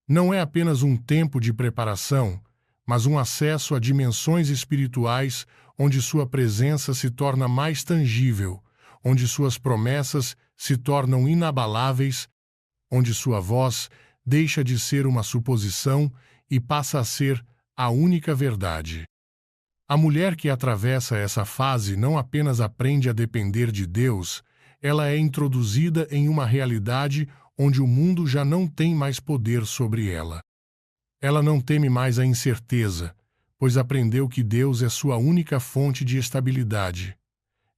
Não é apenas um tempo de preparação, mas um acesso a dimensões espirituais onde sua presença se torna mais tangível, onde suas promessas se tornam inabaláveis, onde sua voz deixa de ser uma suposição e passa a ser a única verdade. A mulher que atravessa essa fase não apenas aprende a depender de Deus, ela é introduzida em uma realidade onde o mundo já não tem mais poder sobre ela. Ela não teme mais a incerteza, pois aprendeu que Deus é sua única fonte de estabilidade.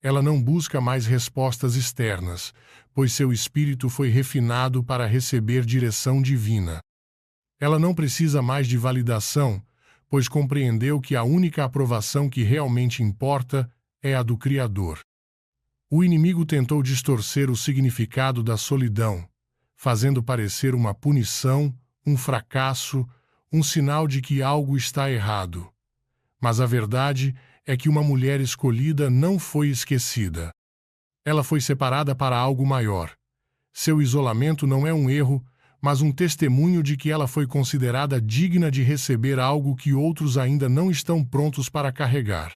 Ela não busca mais respostas externas, pois seu espírito foi refinado para receber direção divina. Ela não precisa mais de validação, pois compreendeu que a única aprovação que realmente importa é a do Criador. O inimigo tentou distorcer o significado da solidão, fazendo parecer uma punição, um fracasso, um sinal de que algo está errado. Mas a verdade é que uma mulher escolhida não foi esquecida. Ela foi separada para algo maior. Seu isolamento não é um erro, mas um testemunho de que ela foi considerada digna de receber algo que outros ainda não estão prontos para carregar.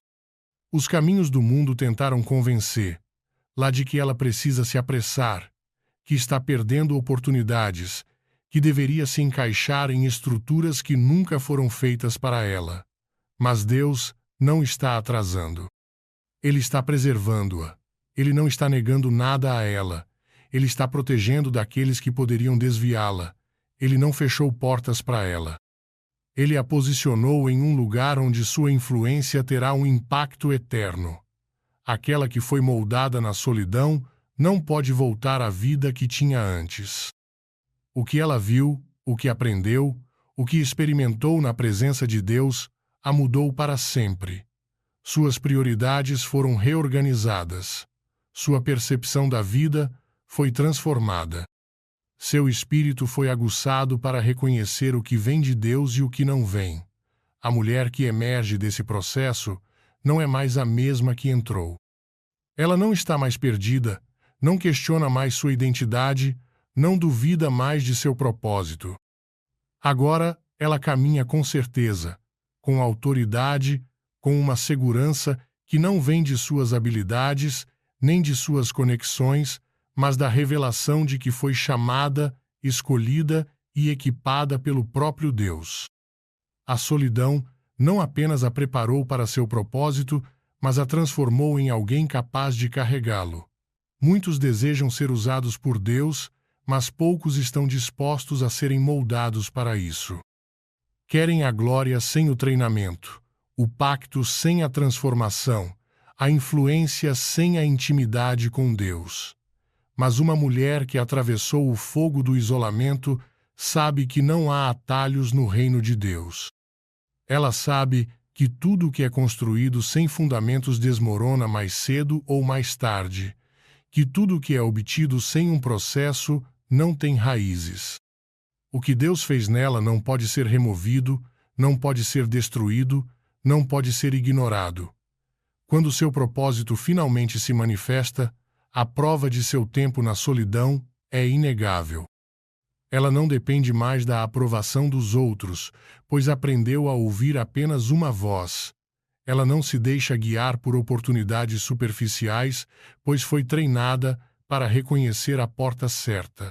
Os caminhos do mundo tentaram convencer-la de que ela precisa se apressar, que está perdendo oportunidades, que deveria se encaixar em estruturas que nunca foram feitas para ela. Mas Deus não está atrasando. Ele está preservando-a. Ele não está negando nada a ela. Ele está protegendo daqueles que poderiam desviá-la. Ele não fechou portas para ela. Ele a posicionou em um lugar onde sua influência terá um impacto eterno. Aquela que foi moldada na solidão não pode voltar à vida que tinha antes. O que ela viu, o que aprendeu, O que experimentou na presença de Deus a mudou para sempre. Suas prioridades foram reorganizadas. Sua percepção da vida foi transformada. Seu espírito foi aguçado para reconhecer o que vem de Deus e o que não vem. A mulher que emerge desse processo não é mais a mesma que entrou. Ela não está mais perdida, não questiona mais sua identidade, não duvida mais de seu propósito. Agora, ela caminha com certeza, com autoridade, com uma segurança que não vem de suas habilidades, nem de suas conexões, mas da revelação de que foi chamada, escolhida e equipada pelo próprio Deus. A solidão não apenas a preparou para seu propósito, mas a transformou em alguém capaz de carregá-lo. Muitos desejam ser usados por Deus, mas poucos estão dispostos a serem moldados para isso. Querem a glória sem o treinamento, o pacto sem a transformação, a influência sem a intimidade com Deus. Mas uma mulher que atravessou o fogo do isolamento sabe que não há atalhos no reino de Deus. Ela sabe que tudo o que é construído sem fundamentos desmorona mais cedo ou mais tarde, que tudo o que é obtido sem um processo não tem raízes. O que Deus fez nela não pode ser removido, não pode ser destruído, não pode ser ignorado. Quando seu propósito finalmente se manifesta, a prova de seu tempo na solidão é inegável. Ela não depende mais da aprovação dos outros, pois aprendeu a ouvir apenas uma voz. Ela não se deixa guiar por oportunidades superficiais, pois foi treinada para reconhecer a porta certa.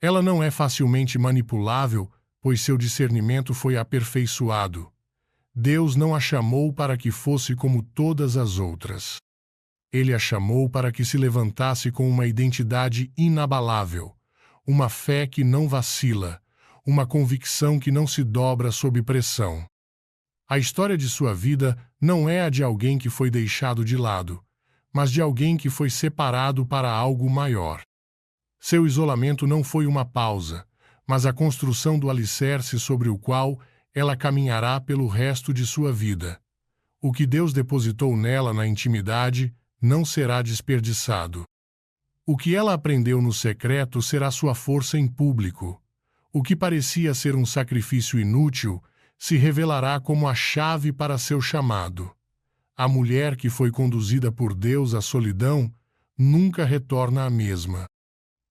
Ela não é facilmente manipulável, pois seu discernimento foi aperfeiçoado. Deus não a chamou para que fosse como todas as outras. Ele a chamou para que se levantasse com uma identidade inabalável, uma fé que não vacila, uma convicção que não se dobra sob pressão. A história de sua vida não é a de alguém que foi deixado de lado, mas de alguém que foi separado para algo maior. Seu isolamento não foi uma pausa, mas a construção do alicerce sobre o qual ela caminhará pelo resto de sua vida. O que Deus depositou nela na intimidade não será desperdiçado. O que ela aprendeu no secreto será sua força em público. O que parecia ser um sacrifício inútil se revelará como a chave para seu chamado. A mulher que foi conduzida por Deus à solidão nunca retorna a mesma.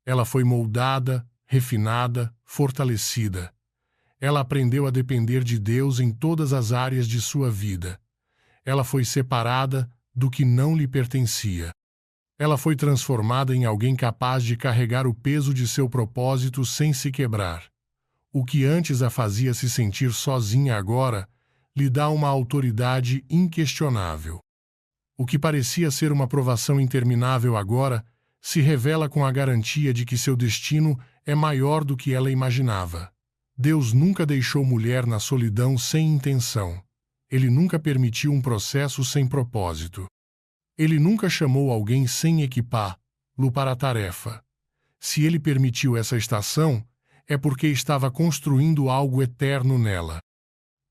Ela foi moldada, refinada, fortalecida. Ela aprendeu a depender de Deus em todas as áreas de sua vida. Ela foi separada do que não lhe pertencia. Ela foi transformada em alguém capaz de carregar o peso de seu propósito sem se quebrar. O que antes a fazia se sentir sozinha agora lhe dá uma autoridade inquestionável. O que parecia ser uma provação interminável agora se revela com a garantia de que seu destino é maior do que ela imaginava. Deus nunca deixou mulher na solidão sem intenção. Ele nunca permitiu um processo sem propósito. Ele nunca chamou alguém sem equipá-lo para a tarefa. Se ele permitiu essa estação, é porque estava construindo algo eterno nela.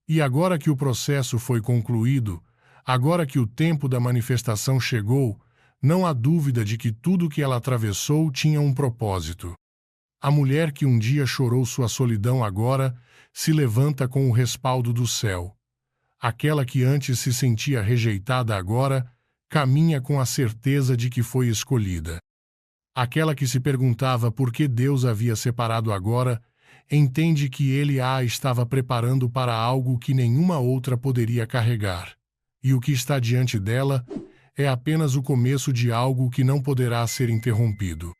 E agora que o processo foi concluído, agora que o tempo da manifestação chegou, não há dúvida de que tudo que ela atravessou tinha um propósito. A mulher que um dia chorou sua solidão agora se levanta com o respaldo do céu. Aquela que antes se sentia rejeitada agora caminha com a certeza de que foi escolhida. Aquela que se perguntava por que Deus havia separado agora, entende que ele a estava preparando para algo que nenhuma outra poderia carregar. E o que está diante dela é apenas o começo de algo que não poderá ser interrompido.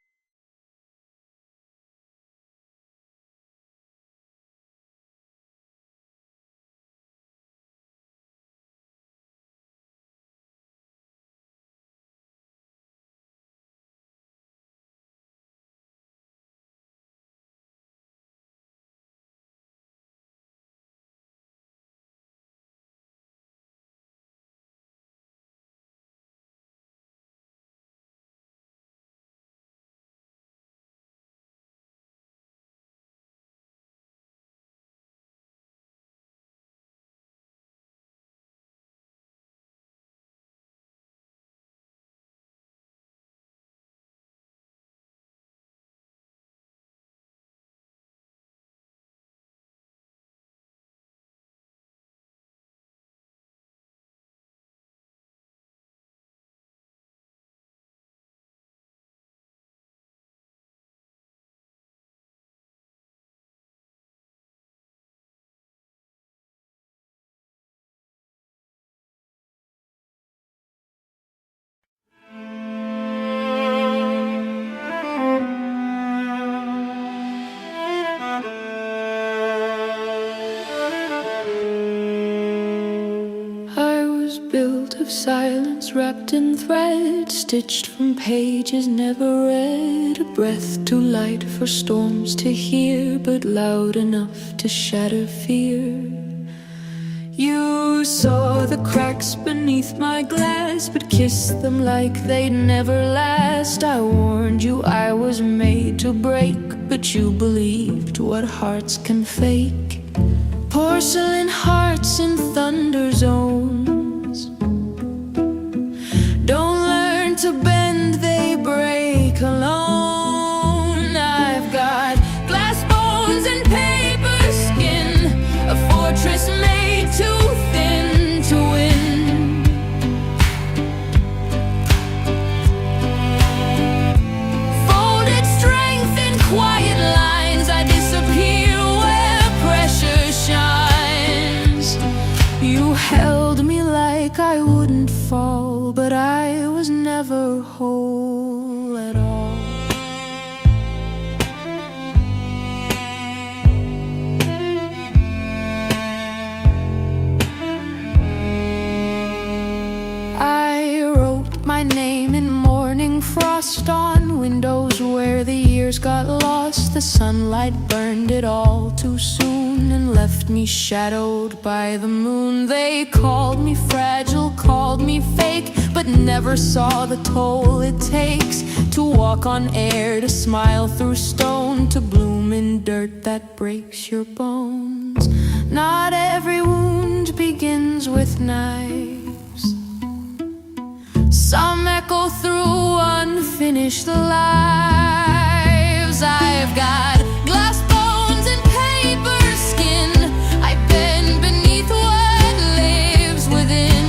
silence wrapped in thread, stitched from pages never read, a breath too light for storms to hear, but loud enough to shatter fear. You saw the cracks beneath my glass, but kissed them like they'd never last. I warned you I was made to break, but you believed what hearts can fake. Porcelain hearts in thunder zones don't learn to bend, they break alone. I've got glass bones and paper skin, a fortress made too thin to win. Folded strength in quiet lines, I disappear where pressure shines. You held me like I wouldn't fall, but I was never whole at all. I wrote my name in morning frost on windows where the years got lost. The sunlight burned it all too soon and left me shadowed by the moon. They called me fragile, called me fake, but never saw the toll it takes to walk on air, to smile through stone, to bloom in dirt that breaks your bones. Not every wound begins with knives. Some echo through unfinished lives. I've got glass bones and paper skin, I bend beneath what lives within.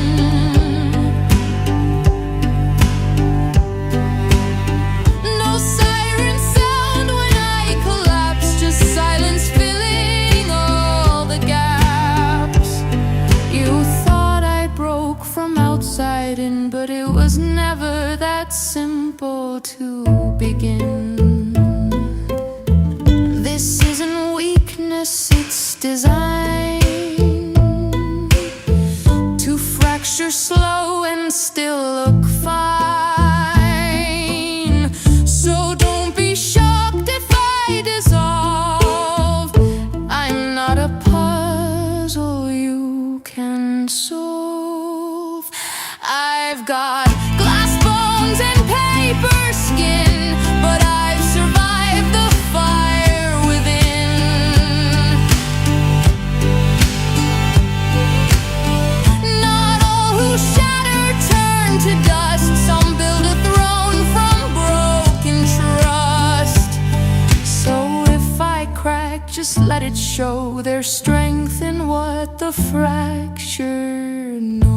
No siren sound when I collapse, just silence filling all the gaps. You thought I broke from outside in, but it was never that simple to begin. This isn't weakness, it's design to fracture slow and still look fine. So don't be shocked if I dissolve. I'm not a puzzle you can solve. I've got glass bones and paper skin, but I've survived the fire within. Not all who shatter turn to dust. Some build a throne from broken trust. So if I crack, just let it show. There's strength in what the fracture knows.